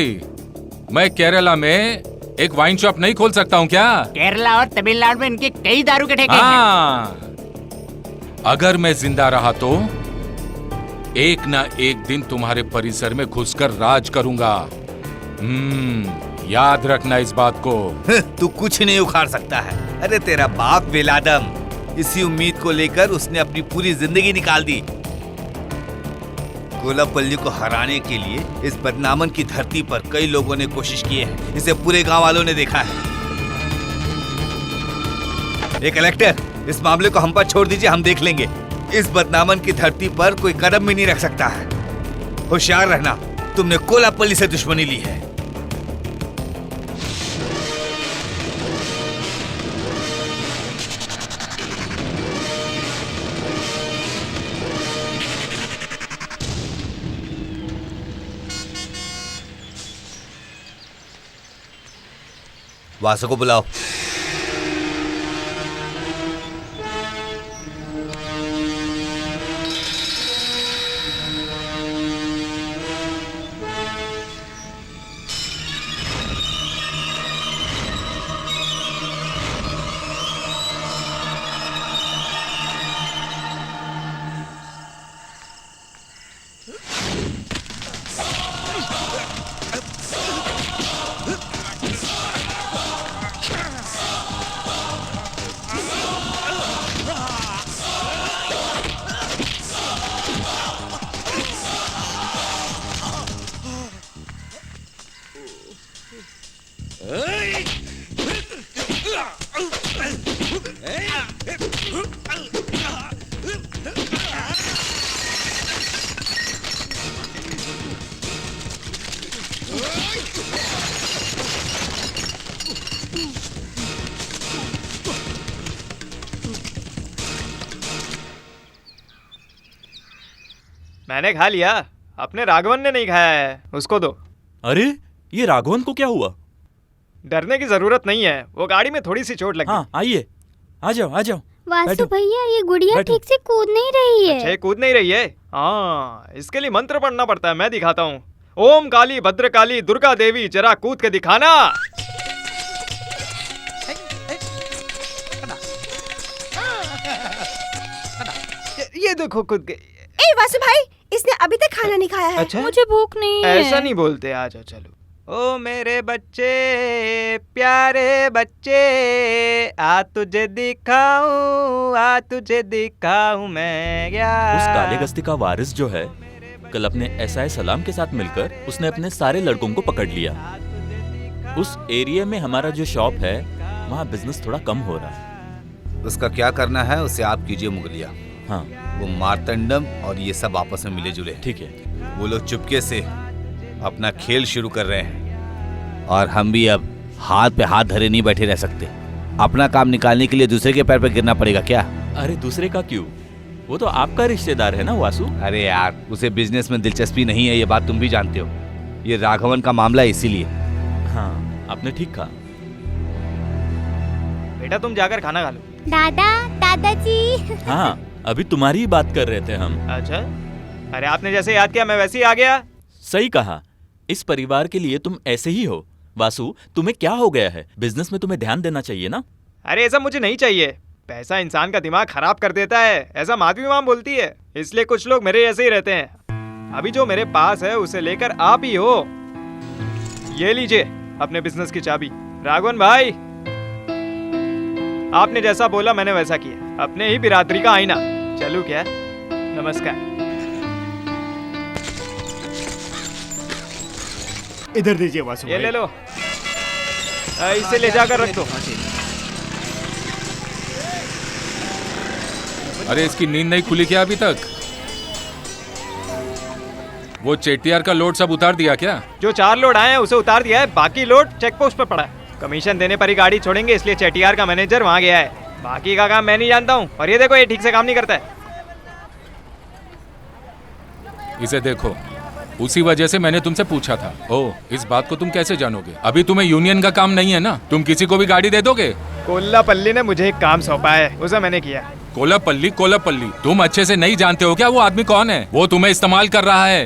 मैं केरला में एक वाइन शॉप नहीं खोल सकता हूँ क्या? केरला और तमिलनाडु में इनके कई दारू के ठेके हैं। हाँ, अगर मैं जिंदा रहा तो एक ना एक दिन तुम्हारे परिसर में घुसकर राज करूंगा। याद रखना इस बात को। तू कुछ नहीं उखाड़ सकता है। अरे तेरा बाप बेलादम, इसी उम्मीद को लेकर उसने अपनी पूरी जिंदगी निकाल दी। कोलापल्ली को हराने के लिए इस बदनामन की धरती पर कई लोगों ने कोशिश की है। इसे पूरे गांव वालों ने देखा है। ये कलेक्टर, इस मामले को हम पर छोड़ दीजिए, हम देख लेंगे। इस बदनामन की धरती पर कोई कदम भी नहीं रख सकता है। होशियार रहना, तुमने कोलापल्ली से दुश्मनी ली है। वासु को बुलाओ। मैंने खा लिया, अपने राघवन ने नहीं खाया है, उसको दो। अरे, ये राघवन को क्या हुआ? डरने की जरूरत नहीं है, वो गाड़ी में थोड़ी सी चोट लगी। हाँ, आइए, आ जाओ आ जाओ। वासु भैया, ये गुड़िया ठीक से कूद नहीं रही है। अच्छा, कूद नहीं रही है? हाँ, इसके लिए मंत्र पढ़ना पड़ता है, मैं दिखाता हूँ। ओम काली भद्रकाली दुर्गा देवी, जरा कूद के दिखाना। ये देखो कूद गई। ए वासु भाई, इसने अभी तक खाना नहीं खाया है। अच्छा? मुझे भूख नहीं है। ऐसा नहीं बोलते, आ जाओ चलो। ओ मेरे बच्चे, प्यारे बच्चे, आ तुझे दिखाऊं, आ तुझे दिखाऊं मैं क्या। उस काले गस्ती का वारिस जो है, कल अपने एसआई सलाम के साथ मिलकर उसने अपने सारे लड़कों को पकड़ लिया। उस एरिया में हमारा जो शॉप है, वहाँ बिजनेस थोड़ा कम हो रहा है। उसका क्या करना है उसे आप कीजिए मुगलिया। हाँ, वो मार्तंडम और ये सब आपस में मिले जुले। ठीक है। वो लोग चुपके से अपना खेल शुरू कर रहे हैं और हम भी अब हाथ पे हाथ धरे नहीं बैठे रह सकते। अपना काम निकालने के लिए दूसरे के पैर पे गिरना पड़ेगा क्या? अरे दूसरे का क्यों? वो तो आपका रिश्तेदार है ना वासु। अरे यार, उसे बिजनेस में दिलचस्पी नहीं है, ये बात तुम भी जानते हो। ये राघवन का मामला है, इसीलिए। हाँ, आपने ठीक कहा। बेटा तुम जाकर खाना खा लो। दादा, दादाजी। हाँ, अभी तुम्हारी ही बात कर रहे थे हम। अच्छा, अरे आपने जैसे याद किया मैं वैसे ही आ गया। सही कहा, इस परिवार के लिए तुम ऐसे ही हो। वासु, तुम्हें क्या हो गया है? बिजनेस में तुम्हें ध्यान देना चाहिए ना। अरे ऐसा मुझे नहीं चाहिए, पैसा इंसान का दिमाग खराब कर देता है, ऐसा माधवी मैम बोलती है। इसलिए कुछ लोग मेरे जैसे ही रहते हैं। अभी जो मेरे पास है उसे लेकर आप ही हो। ये लीजिए अपने बिजनेस की चाबी। राघवन भाई, आपने जैसा बोला मैंने वैसा किया। अपने ही बिरादरी का आईना। चलूं क्या? नमस्कार। इधर दीजिए वासु ये भाई। ले लो, इसे ले जाकर रख दो। अरे इसकी नींद नहीं खुली क्या अभी तक? वो चेटियार का लोड सब उतार दिया क्या? जो 4 लोड आए हैं उसे उतार दिया है, बाकी लोड चेक पोस्ट पर पड़ा है। कमीशन देने पर ही गाड़ी छोड़ेंगे, इसलिए चेटियार का मैनेजर वहाँ गया है। बाकी का काम मैं नहीं जानता हूँ। और ये देखो, ये ठीक से काम नहीं करता है। इसे देखो, उसी वजह से मैंने तुमसे पूछा था। ओह, इस बात को तुम कैसे जानोगे? अभी तुम्हें यूनियन का काम नहीं है ना? तुम किसी को भी गाड़ी दे दोगे? कोल्लापल्ली ने मुझे एक काम सौंपा है, उसे मैंने किया। कोल्लापल्ली? कोल्लापल्ली? तुम अच्छे से नहीं जानते हो क्या वो आदमी कौन है? वो तुम्हें इस्तेमाल कर रहा है।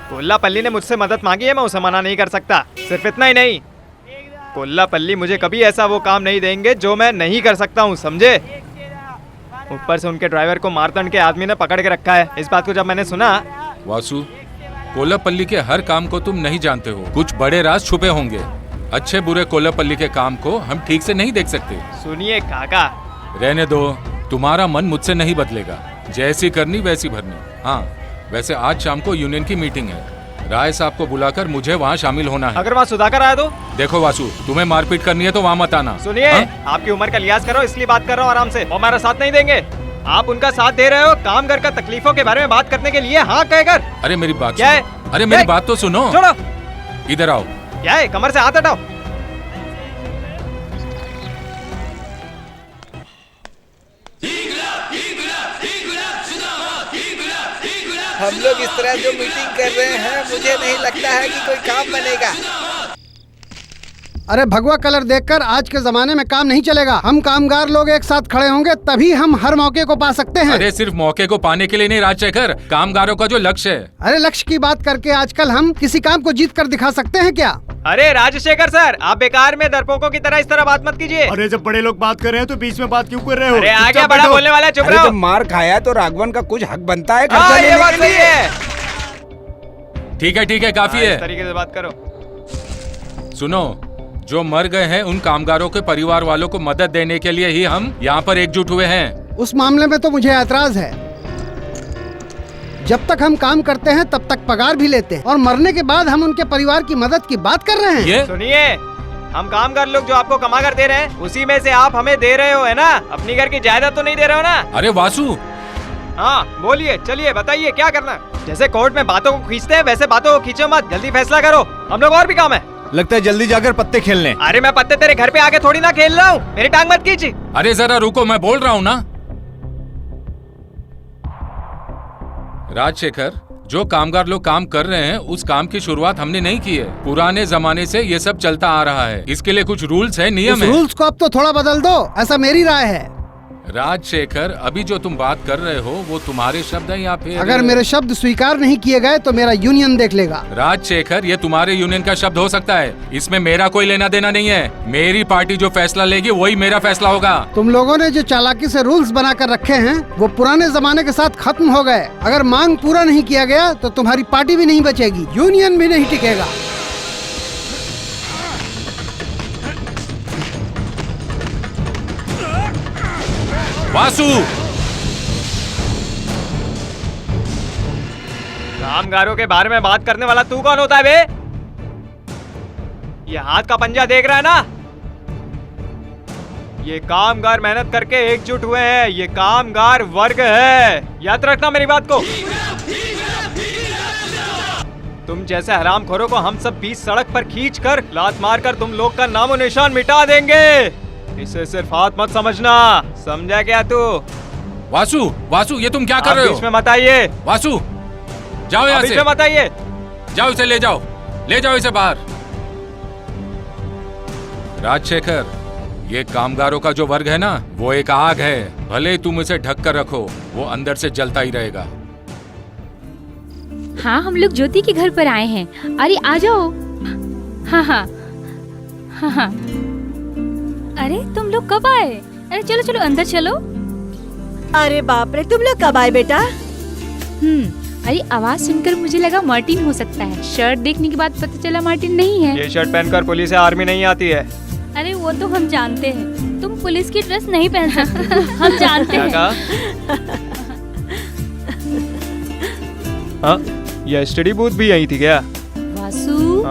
कोल्लापल्ली ने मुझसे मदद मांगी है, मैं उसे मना नहीं कर सकता। सिर्फ इतना ही नहीं, कोल्लापल्ली मुझे कभी ऐसा वो काम नहीं देंगे जो मैं नहीं कर सकता हूँ, समझे? ऊपर से उनके ड्राइवर को मारतंड के आदमी ने पकड़ के रखा है। इस बात को जब मैंने सुना। वासु, कोल्लापल्ली के हर काम को तुम नहीं जानते हो। कुछ बड़े राज छुपे होंगे। अच्छे बुरे कोल्लापल्ली के काम को हम ठीक से नहीं देख सकते। सुनिए काका, रहने दो, तुम्हारा मन मुझसे नहीं बदलेगा। जैसी करनी वैसी भरनी। हाँ, वैसे आज शाम को यूनियन की मीटिंग है। राय साहब को बुलाकर मुझे वहाँ शामिल होना है। अगर वहाँ सुधाकर आया तो? देखो वासु, तुम्हें मारपीट करनी है तो वहाँ मत आना। सुनिए, आपकी उम्र का लिहाज करो, इसलिए बात कर रहा हूँ आराम से। वो हमारा साथ नहीं देंगे। आप उनका साथ दे रहे हो काम घर का तकलीफों के बारे में बात करने के लिए। हाँ कहकर। अरे मेरी बात क्या है? अरे मेरी बात तो सुनो। छोड़ो। इधर आओ। क्या है? कमर से हाथ हटाओ। हम लोग इस तरह जो मीटिंग कर रहे हैं, मुझे नहीं लगता है कि कोई काम बनेगा। अरे भगवा कलर देखकर आज के जमाने में काम नहीं चलेगा। हम कामगार लोग एक साथ खड़े होंगे तभी हम हर मौके को पा सकते हैं। अरे सिर्फ मौके को पाने के लिए नहीं राजशेखर, कामगारों का जो लक्ष्य है। अरे लक्ष्य की बात करके आजकल हम किसी काम को जीत कर दिखा सकते हैं क्या? अरे राजशेखर सर, आप बेकार में डरपोकों की तरह इस तरह बात मत कीजिए। अरे जब बड़े लोग बात कर रहे हैं तो बीच में बात क्यों कर रहे हो? अरे आगे बड़ा बोलने वाला, चुप अरे रहो। जब मार खाया तो राघवन का कुछ हक बनता है हाँ, खर्चा ये लेने बात के सही लिए। है। ठीक है, काफी हाँ, है। इस तरीके से बात करो। सुनो, जो मर गए हैं उन कामगारों के परिवार वालों को मदद देने के लिए ही हम यहाँ पर एकजुट हुए हैं। उस मामले में तो मुझे ऐतराज है। जब तक हम काम करते हैं तब तक पगार भी लेते हैं और मरने के बाद हम उनके परिवार की मदद की बात कर रहे हैं। सुनिए, हम कामगार लोग जो आपको कमा कर दे रहे हैं उसी में से आप हमें दे रहे हो, है ना? अपनी घर की जायदाद तो नहीं दे रहे हो ना? अरे वासु। हाँ बोलिए, चलिए बताइए क्या करना है। जैसे कोर्ट में बातों को खींचते हैं वैसे बातों को खींचो मत, जल्दी फैसला करो। हम लोग और भी काम है। लगता है जल्दी जाकर पत्ते खेलने। अरे मैं पत्ते तेरे घर पे आके थोड़ी ना खेल रहा हूँ, मेरी टांग मत खींची। अरे जरा रुको, मैं बोल रहा हूँ ना। राजशेखर, जो कामगार लोग काम कर रहे हैं उस काम की शुरुआत हमने नहीं की है। पुराने जमाने से ये सब चलता आ रहा है। इसके लिए कुछ रूल्स है, नियम है। रूल्स को अब तो थोड़ा बदल दो, ऐसा मेरी राय है। राजशेखर, अभी जो तुम बात कर रहे हो वो तुम्हारे शब्द हैं या फिर? अगर मेरे शब्द स्वीकार नहीं किए गए तो मेरा यूनियन देख लेगा। राजशेखर, ये तुम्हारे यूनियन का शब्द हो सकता है, इसमें मेरा कोई लेना देना नहीं है। मेरी पार्टी जो फैसला लेगी वही मेरा फैसला होगा। तुम लोगों ने जो चालाकी से रूल्स बना कर रखे हैं वो पुराने जमाने के साथ खत्म हो गए। अगर मांग पूरा नहीं किया गया तो तुम्हारी पार्टी भी नहीं बचेगी, यूनियन भी नहीं टिकेगा। वासु, कामगारों के बारे में बात करने वाला तू कौन होता है बे? ये हाथ का पंजा देख रहा है ना? ये कामगार मेहनत करके एकजुट हुए हैं, ये कामगार वर्ग है। याद रखना मेरी बात को। तुम जैसे हरामखोरों को हम सब बीच सड़क पर खींच कर लात मार कर तुम लोग का नामो निशान मिटा देंगे। इसे सिर्फ हाथ मत समझना, समझा क्या तू? वासु, वासु, ये तुम क्या कर रहे हो? बीच में मत आइए। वासु, जाओ यहाँ से। बीच में मत आइए। जाओ इसे ले जाओ, ले जाओ इसे बाहर। राजशेखर, ये कामगारों का जो वर्ग है ना, वो एक आग है। भले तुम इसे ढक कर रखो, वो अंदर से जलता ही रहेगा। हाँ, हम लोग ज्योति के घर पर आए हैं। अरे आ जाओ। हाँ हाँ हाँ हाँ। अरे तुम लोग कब आए? अरे चलो चलो अंदर चलो। अरे बाप रे, तुम लोग कब आए बेटा? अरे आवाज सुनकर मुझे लगा मार्टिन हो सकता है। शर्ट देखने के बाद पता चला मार्टिन नहीं है। ये शर्ट पहनकर पुलिस या आर्मी नहीं आती है। अरे वो तो हम जानते हैं, तुम पुलिस की ड्रेस नहीं पहन सकते। हम जानते हैं। हाँ, ये स्टडी बूथ भी यही थी क्या? वासु,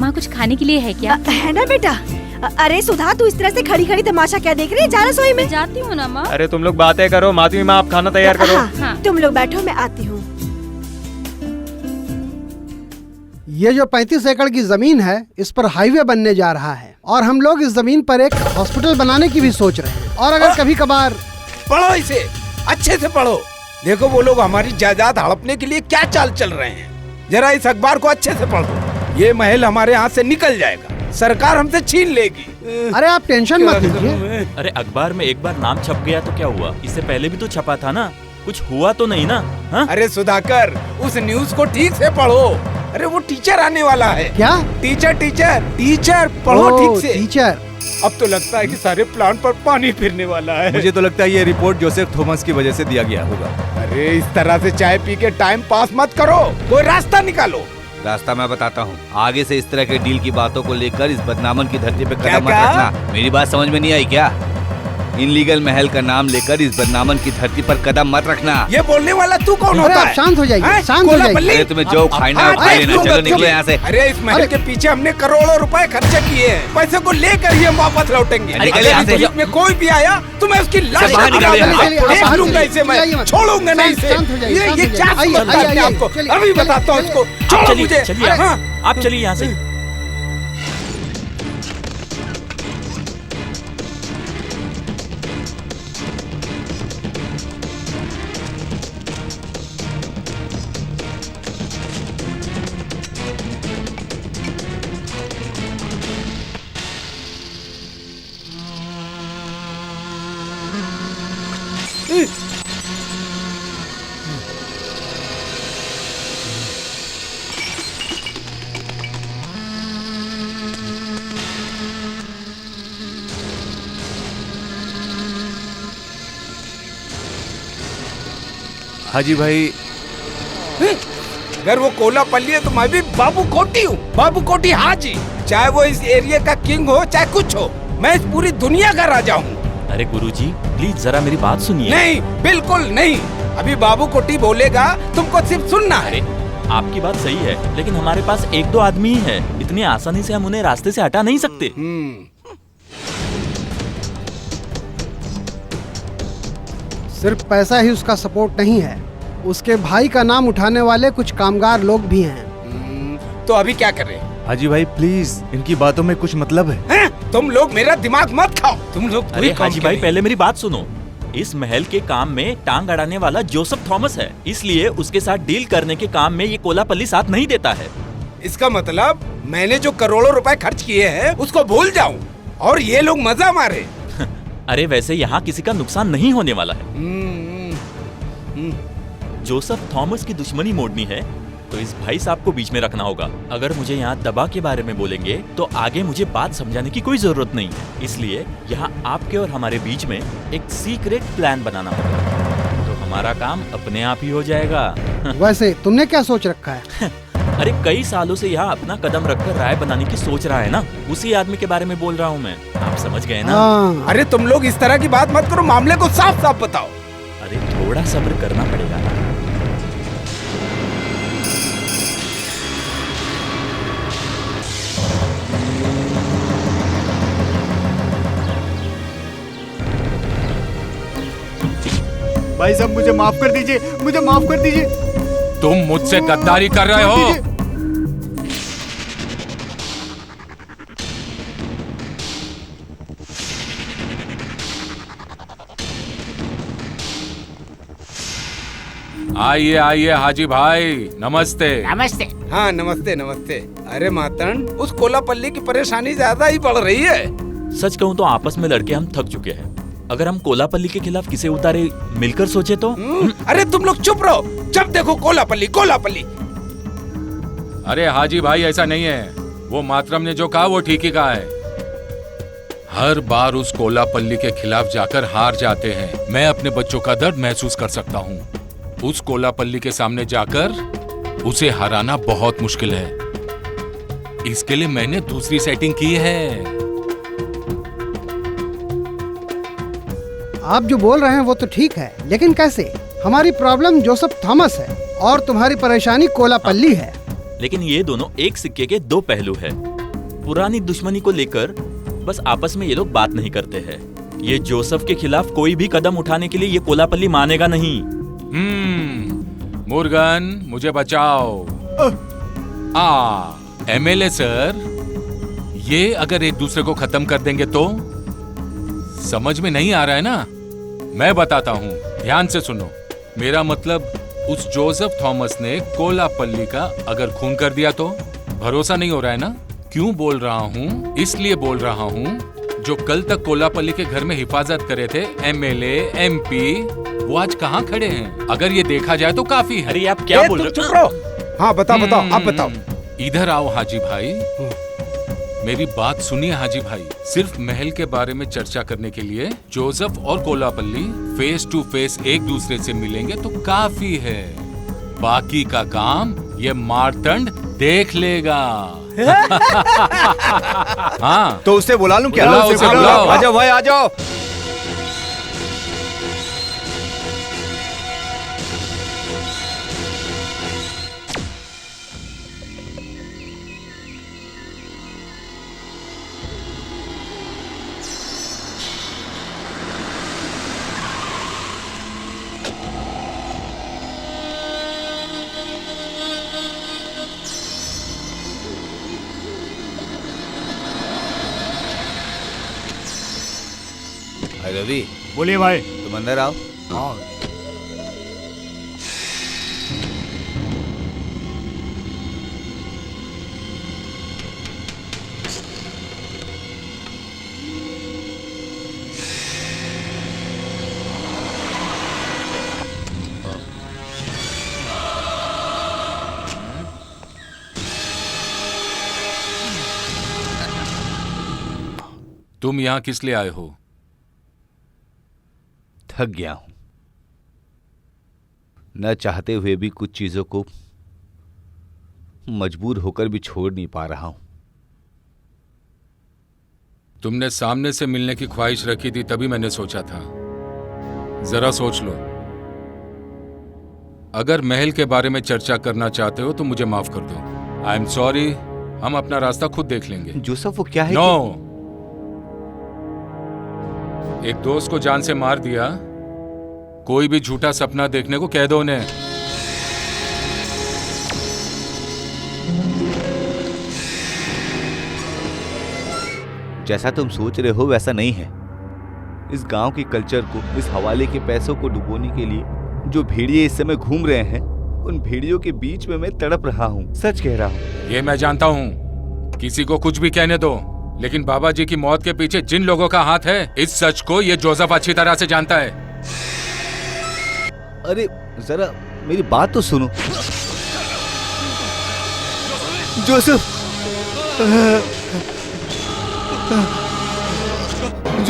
माँ कुछ खाने के लिए है क्या? है ना बेटा। अरे सुधा, तू इस तरह से खड़ी खड़ी तमाशा क्या देख रही है? जा रसोई में। जाती हूँ ना माँ। अरे तुम लोग बातें करो, माधवी माँ आप खाना तैयार करो। हाँ, तुम लोग बैठो, मैं आती हूँ। ये जो 35 एकड़ की जमीन है, इस पर हाईवे बनने जा रहा है और हम लोग इस जमीन पर एक हॉस्पिटल बनाने की भी सोच रहे हैं। और अगर कभी कभार पढ़ो इसे, अच्छे से पढ़ो। देखो वो लोग हमारी जायदाद हड़पने के लिए क्या चाल चल रहे हैं। जरा इस अखबार को अच्छे से पढ़ो। ये महल हमारे हाथ से निकल जाएगा, सरकार हमसे छीन लेगी। अरे आप टेंशन मत लीजिए। अरे अखबार में एक बार नाम छप गया तो क्या हुआ? इससे पहले भी तो छपा था ना, कुछ हुआ तो नहीं ना? हा? अरे सुधाकर, उस न्यूज को ठीक से पढ़ो। अरे वो टीचर आने वाला है। क्या? टीचर टीचर टीचर पढ़ो ठीक से। टीचर, अब तो लगता है कि सारे प्लांट पर पानी फिरने वाला है। मुझे तो लगता है ये रिपोर्ट जोसेफ थॉमस की वजह से दिया गया होगा। अरे इस तरह से चाय पी के टाइम पास मत करो, कोई रास्ता निकालो। रास्ता मैं बताता हूँ। आगे से इस तरह के डील की बातों को लेकर इस बदनामन की धरती पे क्या कदम मत रखना। मेरी बात समझ में नहीं आई क्या? इनलीगल महल का नाम लेकर इस बदनामन की धरती पर कदम मत रखना। ये बोलने वाला तू कौन होता है? शांत हो जाइए, शांत हो जाइए। अरे तुम्हें जो खाना है खा लेना, चलो निकलो यहाँ से। अरे इस महल के पीछे हमने करोड़ों रुपए खर्चे किए हैं, पैसे को लेकर ही हम वापस लौटेंगे। अगर में कोई भी आया तो मैं उसकी लाश देख लूंगा, इसे मैं छोड़ूंगा नहीं इसे। ये क्या समझता है आपको? अभी बताता हूँ इसको। छोड़ो मुझे। आप चलिए यहाँ से। हाजी भाई, अगर वो कोलापल्ली है तो मैं भी बाबू कोटी हूँ। बाबू कोटी हाजी, चाहे वो इस एरिया का किंग हो चाहे कुछ हो, मैं इस पूरी दुनिया का राजा हूँ। अरे गुरुजी प्लीज जरा मेरी बात सुनिए। नहीं, बिल्कुल नहीं। अभी बाबू कोटी बोलेगा, तुमको सिर्फ सुनना है। आपकी बात सही है, लेकिन हमारे पास एक दो आदमी ही है, इतनी आसानी से हम उन्हें रास्ते से हटा नहीं सकते। सिर्फ पैसा ही उसका सपोर्ट नहीं है, उसके भाई का नाम उठाने वाले कुछ कामगार लोग भी हैं। तो अभी क्या करें? हाजी भाई प्लीज, इनकी बातों में कुछ मतलब है। तुम लोग मेरा दिमाग मत खाओ। तुम लोग अरे हाजी भाई पहले मेरी बात सुनो। इस महल के काम में टांग अड़ाने वाला जोसेफ थॉमस है, इसलिए उसके साथ डील करने के काम में ये कोलापल्ली साथ नहीं देता है। इसका मतलब मैंने जो करोड़ों रुपए खर्च किए हैं उसको भूल जाऊं और ये लोग मजा मारे। अरे वैसे यहाँ किसी का नुकसान नहीं होने वाला है। जोसेफ थॉमस की दुश्मनी मोड़नी है तो इस भाई साहब को बीच में रखना होगा। अगर मुझे यहाँ दबा के बारे में बोलेंगे तो आगे मुझे बात समझाने की कोई जरूरत नहीं है। इसलिए यहाँ आपके और हमारे बीच में एक सीक्रेट प्लान बनाना होगा, तो हमारा काम अपने आप ही हो जाएगा। वैसे तुमने क्या सोच रखा है? अरे कई सालों से यहाँ अपना कदम रखकर राय बनाने की सोच रहा है ना, उसी आदमी के बारे में बोल रहा हूँ मैं। आप समझ गए ना? अरे तुम लोग इस तरह की बात मत करो, मामले को साफ साफ बताओ। अरे थोड़ा सब्र करना पड़ेगा ना। भाई साहब मुझे माफ कर दीजिए, मुझे माफ कर दीजिए। तुम मुझसे गद्दारी कर रहे हो? आइए आइए हाजी भाई, नमस्ते। नमस्ते। हाँ नमस्ते नमस्ते। अरे मातन, उस कोलापल्ली की परेशानी ज्यादा ही बढ़ रही है। सच कहूँ तो आपस में लड़के हम थक चुके हैं। अगर हम कोलापल्ली के खिलाफ किसे उतारे मिलकर सोचे तो। अरे तुम लोग चुप रहो, जब देखो कोलापल्ली कोलापल्ली। अरे हाजी भाई ऐसा नहीं है, वो मातरम ने जो कहा वो ठीक ही कहा है। हर बार उस कोलापल्ली के खिलाफ जाकर हार जाते हैं। मैं अपने बच्चों का दर्द महसूस कर सकता हूँ। उस कोलापल्ली के सामने जाकर उसे हराना बहुत मुश्किल है। इसके लिए मैंने दूसरी सेटिंग की है। आप जो बोल रहे हैं वो तो ठीक है, लेकिन कैसे? हमारी प्रॉब्लम जोसेफ थॉमस है और तुम्हारी परेशानी कोलापल्ली है। लेकिन ये दोनों एक सिक्के के दो पहलू है। पुरानी दुश्मनी को लेकर बस आपस में ये लोग बात नहीं करते हैं। ये जोसेफ के खिलाफ कोई भी कदम उठाने के लिए ये कोलापल्ली मानेगा नहीं। मुर्गन, मुझे बचाओ। एमएलए सर, ये अगर एक दूसरे को खत्म कर देंगे तो? समझ में नहीं आ रहा है ना? मैं बताता हूँ, ध्यान से सुनो। मेरा मतलब उस जोसेफ थॉमस ने कोलापल्ली का अगर खून कर दिया तो? भरोसा नहीं हो रहा है ना? क्यों बोल रहा हूँ? इसलिए बोल रहा हूँ, जो कल तक कोलापल्ली के घर में हिफाजत करे थे एमएलए, एमपी, वो आज कहाँ खड़े हैं? अगर ये देखा जाए तो काफी है। अरे आप क्या बोल रहे हो? हाँ बताओ, आप बताओ। इधर आओ हाजी भाई, मेरी बात सुनिए हाजी भाई। सिर्फ महल के बारे में चर्चा करने के लिए जोसेफ और कोलापल्ली फेस टू फेस एक दूसरे से मिलेंगे तो काफी है। बाकी का काम ये मारतंड देख लेगा। हाँ, तो उसे बुला लूं क्या? बुलाओ, उसे बुलाओ। आ जाओ भाई, आ जाओ। रवि, बोलिए भाई। तुम अंदर आओ। हाँ। तुम यहाँ किस लिए आए हो? थक गया हूं। न चाहते हुए भी कुछ चीजों को मजबूर होकर भी छोड़ नहीं पा रहा हूं। तुमने सामने से मिलने की ख्वाहिश रखी थी, तभी मैंने सोचा था। जरा सोच लो, अगर महल के बारे में चर्चा करना चाहते हो तो मुझे माफ कर दो। आई एम सॉरी, हम अपना रास्ता खुद देख लेंगे। जोसेफ, वो क्या है? नो, एक दोस्त को जान से मार दिया, कोई भी झूठा सपना देखने को कह दो उन्हें। जैसा तुम सोच रहे हो वैसा नहीं है। इस गांव की कल्चर को, इस हवाले के पैसों को डुबोने के लिए जो भेड़िए इस समय घूम रहे हैं, उन भेड़ियों के बीच में मैं तड़प रहा हूँ। सच कह रहा हूँ। ये मैं जानता हूँ, किसी को कुछ भी कहने दो, लेकिन बाबा जी की मौत के पीछे जिन लोगों का हाथ है, इस सच को ये जोसेफ अच्छी तरह से जानता है। अरे जरा मेरी बात तो सुनो। जोसेफ,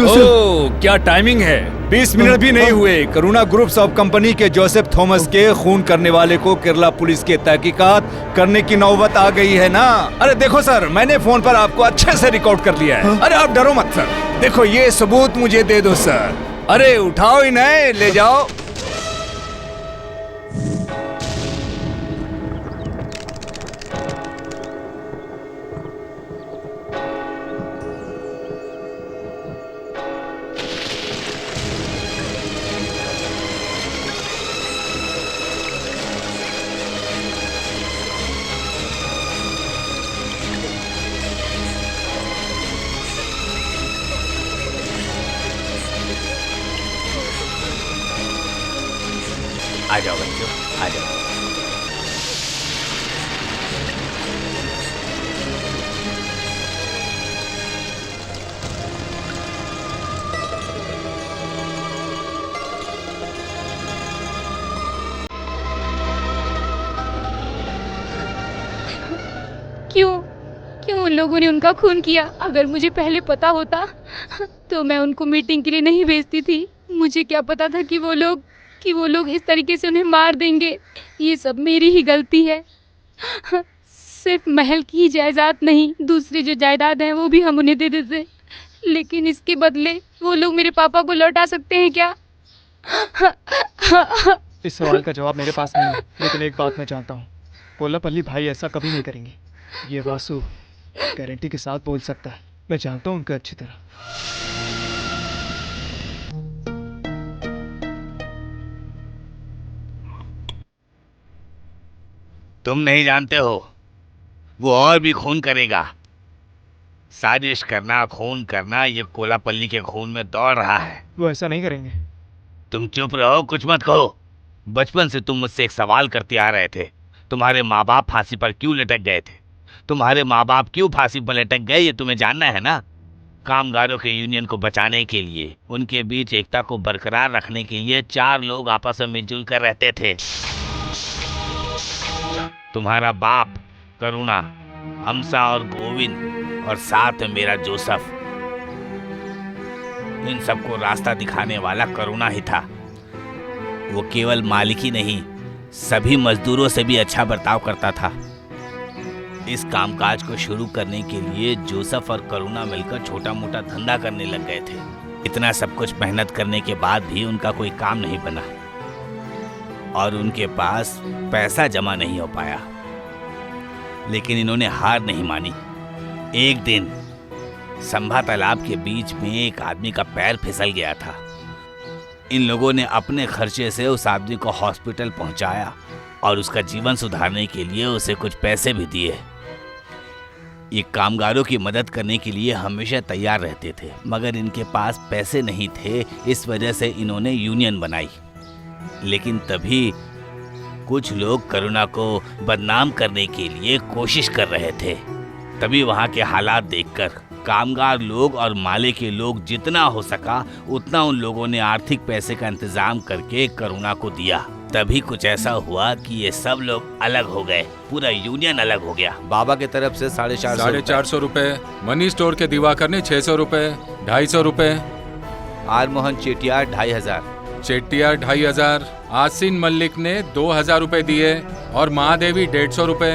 ओह, क्या टाइमिंग है। 20 मिनट भी नहीं हुए, करुणा ग्रुप्स ऑफ कंपनी के जोसेफ थॉमस के खून करने वाले को केरला पुलिस के तहकीकात करने की नौबत आ गई है ना। अरे देखो सर, मैंने फोन पर आपको अच्छे से रिकॉर्ड कर लिया है। अरे आप डरो मत सर, देखो ये सबूत मुझे दे दो सर। अरे उठाओ इन्हें, ले जाओ। आ जाओ बच्चों, आ जाओ। क्यों क्यों उन लोगों ने उनका खून किया। अगर मुझे पहले पता होता तो मैं उनको मीटिंग के लिए नहीं भेजती थी। मुझे क्या पता था कि वो लोग इस तरीके से उन्हें मार देंगे। ये सब मेरी ही गलती है। सिर्फ महल की ही जायदाद नहीं, दूसरी जो जायदाद है वो भी हम उन्हें दे देते, लेकिन इसके बदले वो लोग मेरे पापा को लौटा सकते हैं क्या? इस सवाल का जवाब मेरे पास नहीं है, लेकिन एक बात मैं जानता हूँ, कोल्लापल्ली भाई ऐसा कभी नहीं करेंगे। ये वासु गारंटी के साथ बोल सकता है। मैं जानता हूँ उनको अच्छी तरह। तुम नहीं जानते हो, वो और भी खून करेगा। साजिश करना, खून करना, ये कोल्लापल्ली के खून में दौड़ रहा है। वो ऐसा नहीं करेंगे। तुम चुप रहो, कुछ मत कहो। बचपन से तुम मुझसे एक सवाल करते आ रहे थे, तुम्हारे माँ बाप फांसी पर क्यों लटक गए थे? तुम्हारे माँ बाप क्यों फांसी पर लटक गए, ये तुम्हें जानना है ना? कामगारों के यूनियन को बचाने के लिए, उनके बीच एकता को बरकरार रखने के लिए 4 लोग आपस में मिलजुल कर रहते थे। तुम्हारा बाप करुणा, हमसा और गोविंद, और साथ में मेरा जोसेफ। इन सबको रास्ता दिखाने वाला करुणा ही था। वो केवल मालिक ही नहीं, सभी मजदूरों से भी अच्छा बर्ताव करता था। इस कामकाज को शुरू करने के लिए जोसेफ और करुणा मिलकर छोटा मोटा धंधा करने लग गए थे। इतना सब कुछ मेहनत करने के बाद भी उनका कोई काम नहीं बना और उनके पास पैसा जमा नहीं हो पाया। लेकिन इन्होंने हार नहीं मानी। एक दिन संभा तालाब के बीच में एक आदमी का पैर फिसल गया था। इन लोगों ने अपने खर्चे से उस आदमी को हॉस्पिटल पहुंचाया और उसका जीवन सुधारने के लिए उसे कुछ पैसे भी दिए। ये कामगारों की मदद करने के लिए हमेशा तैयार रहते थे, मगर इनके पास पैसे नहीं थे। इस वजह से इन्होंने यूनियन बनाई। लेकिन तभी कुछ लोग करुणा को बदनाम करने के लिए कोशिश कर रहे थे। तभी वहाँ के हालात देखकर कामगार लोग और माले के लोग जितना हो सका उतना उन लोगों ने आर्थिक पैसे का इंतजाम करके करुणा को दिया। तभी कुछ ऐसा हुआ कि ये सब लोग अलग हो गए, पूरा यूनियन अलग हो गया। बाबा की तरफ से 450 रुपए, मनी स्टोर के दिवाकर ने 600 रुपए, 250 रुपए, आर मोहन चेटियार 2500, चेट्टियार 2500, आसिन मल्लिक ने 2000 रुपए दिए और महादेवी 150 रुपए।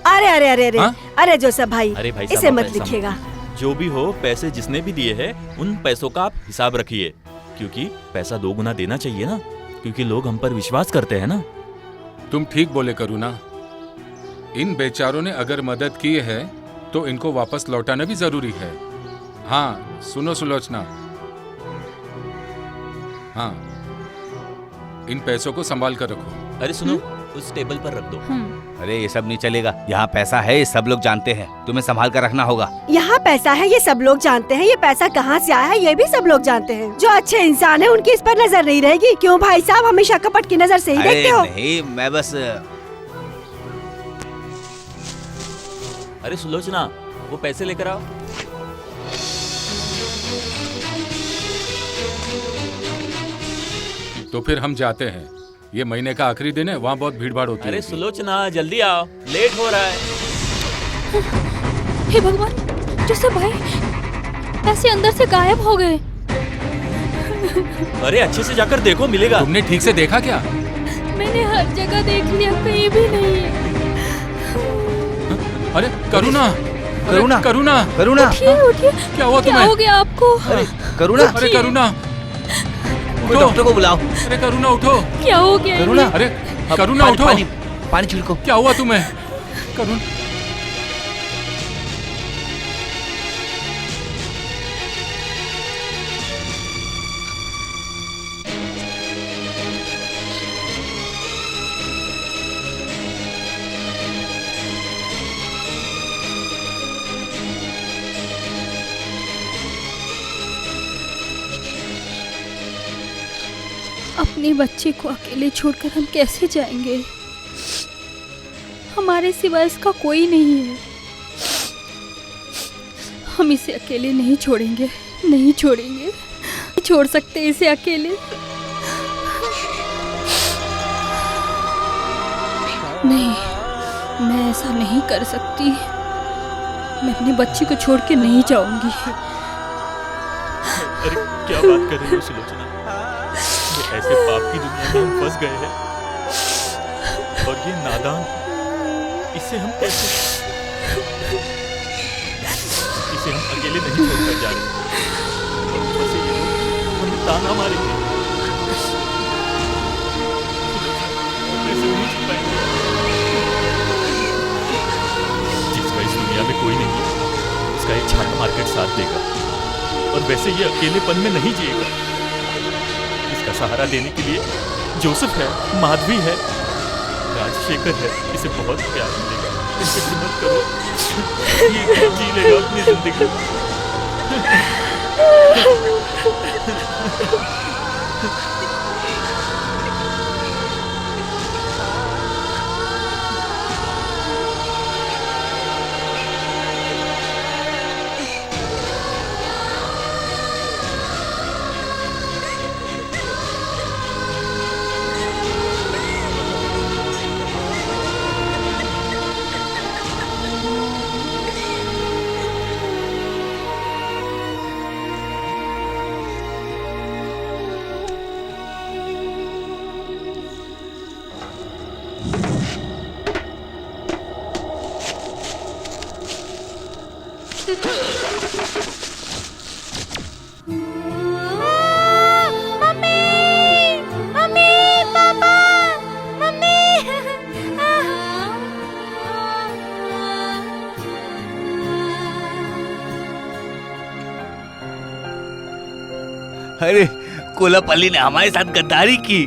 अरे अरे अरे अरे हाँ? अरे जोसेफ भाई, अरे भाई इसे साहब, मत ऐसा लिखिएगा। जो भी हो, पैसे जिसने भी दिए हैं उन पैसों का आप हिसाब रखिए, क्योंकि पैसा 2 गुना देना चाहिए ना, क्योंकि लोग हम पर विश्वास करते हैं ना। तुम ठीक बोले करुणा। इन बेचारों ने अगर मदद की है तो इनको वापस लौटाना भी जरूरी है। हाँ सुनो सुलोचना, हाँ इन पैसों को संभाल कर रखो। अरे सुनो, उस टेबल पर रख दो। अरे ये सब नहीं चलेगा, यहाँ पैसा है, ये सब लोग जानते हैं, तुम्हें संभाल कर रखना होगा। यहाँ पैसा है, ये सब लोग जानते हैं। ये पैसा कहाँ से आया है, ये भी सब लोग जानते हैं। जो अच्छे इंसान है उनकी इस पर नजर नहीं रहेगी। क्यों भाई साहब, हमेशा कपट की नजर से ही देखते हो? नहीं, मैं बस। अरे सुलोचना, वो पैसे लेकर आओ। तो फिर हम जाते हैं, ये महीने का आखिरी दिन है, वहाँ बहुत भीड़ भाड़ होती है। अरे सुलोचना, जल्दी आओ, लेट हो रहा है। हे भगवान, जोसेफ भाई पैसे अंदर से गायब हो गए। अरे अच्छे से जाकर देखो, मिलेगा। तुमने ठीक से देखा क्या? मैंने हर जगह देख लिया, कहीं भी नहीं है। अरे करुणा, करुणा, करुणा, करुणा, उठिए उठिए। क्या हुआ क्या तुम्हें? हो गया आपको? अरे करुणा, अरे करुणा, कोई डॉक्टर को बुलाओ। अरे करुणा उठो। क्या हो गया? करुणा, अरे करुणा उठो। पानी छिड़को। क्या हुआ तुम्हें? करुणा, अपने बच्चे को अकेले छोड़कर हम कैसे जाएंगे? हमारे सिवा इसका कोई नहीं है। हम इसे अकेले नहीं छोड़ेंगे, नहीं छोड़ेंगे, नहीं छोड़ सकते इसे अकेले। नहीं, मैं ऐसा नहीं कर सकती। मैं अपनी बच्ची को छोड़ के नहीं जाऊंगी। अरे क्या बात कर रही हो सुलोचना? ये ऐसे पाप की दुनिया में हम फंस गए हैं और ये नादान, इसे हम कैसे, इसे हम अकेले नहीं छोड़कर जा रहे और ऊपर से ये लोग हमें ताना मारेंगे। जिसका इस दुनिया में कोई नहीं, उसका एक छाता मार्केट साथ देगा और वैसे ये अकेलेपन में नहीं जिएगा। इसका सहारा देने के लिए जोसेफ है, माधवी है, राजशेखर है, इसे बहुत प्यार मिलेगा। इसे मत करो, ये जी लेगा अपनी जिंदगी। अरे कोलापल्ली ने हमारे साथ गद्दारी की।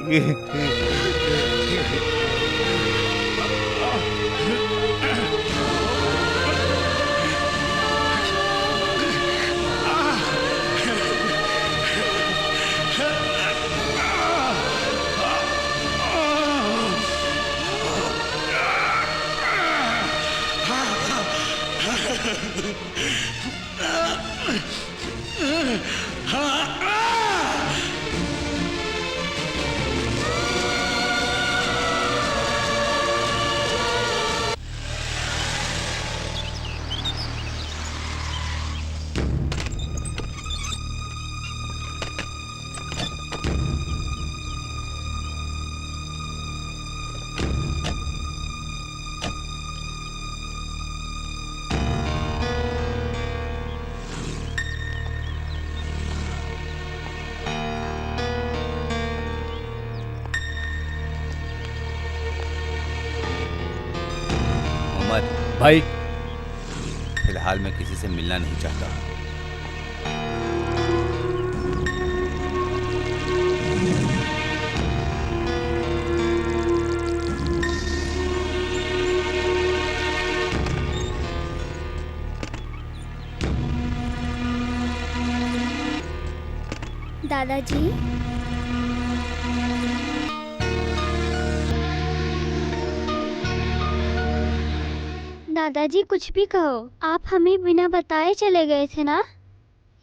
भाई, फिलहाल मैं किसी से मिलना नहीं चाहता। दादाजी, दादाजी कुछ भी कहो, आप हमें बिना बताए चले गए थे ना?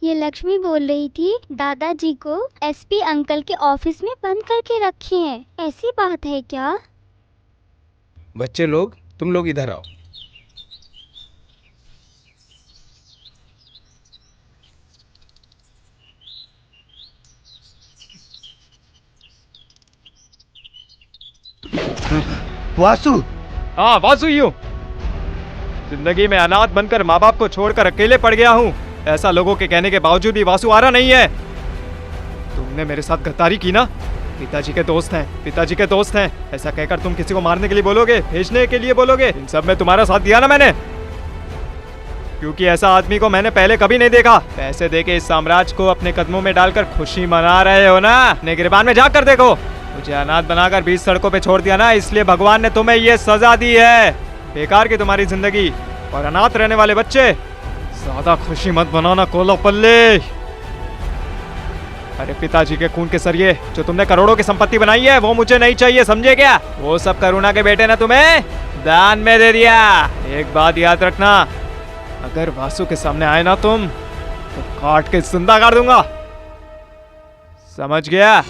ये लक्ष्मी बोल रही थी दादाजी को एसपी अंकल के ऑफिस में बंद करके रखे हैं। ऐसी बात है क्या? बच्चे लोग, तुम लोग इधर आओ। वासु। हाँ वासु ही हूँ। जिंदगी में अनाथ बनकर माँ बाप को छोड़कर अकेले पड़ गया हूँ। ऐसा लोगों के कहने के बावजूद भी वासु आ रहा नहीं है। तुमने मेरे साथ गद्दारी की ना? पिताजी के दोस्त हैं, पिताजी के दोस्त हैं, ऐसा कहकर तुम किसी को मारने के लिए बोलोगे, भेजने के लिए बोलोगे? इन सब में तुम्हारा साथ दिया ना मैंने, क्योंकि ऐसा आदमी को मैंने पहले कभी नहीं देखा। पैसे देके इस साम्राज्य को अपने कदमों में डालकर खुशी मना रहे हो ना? अपने गिरबान में जाकर देखो। मुझे अनाथ बनाकर 20 सड़कों पे छोड़ दिया ना, इसलिए भगवान ने तुम्हें ये सजा दी है। बेकार की तुम्हारी जिंदगी, और अनाथ रहने वाले बच्चे ज्यादा खुशी मत बनाना कोलापल्ली। अरे पिताजी के खून के सरिये जो तुमने करोड़ों की संपत्ति बनाई है वो मुझे नहीं चाहिए, समझे क्या? वो सब करुणा के बेटे ने तुम्हें दान में दे दिया। एक बात याद रखना, अगर वासु के सामने आए ना तुम तो काट के जिंदा कर दूंगा, समझ गया?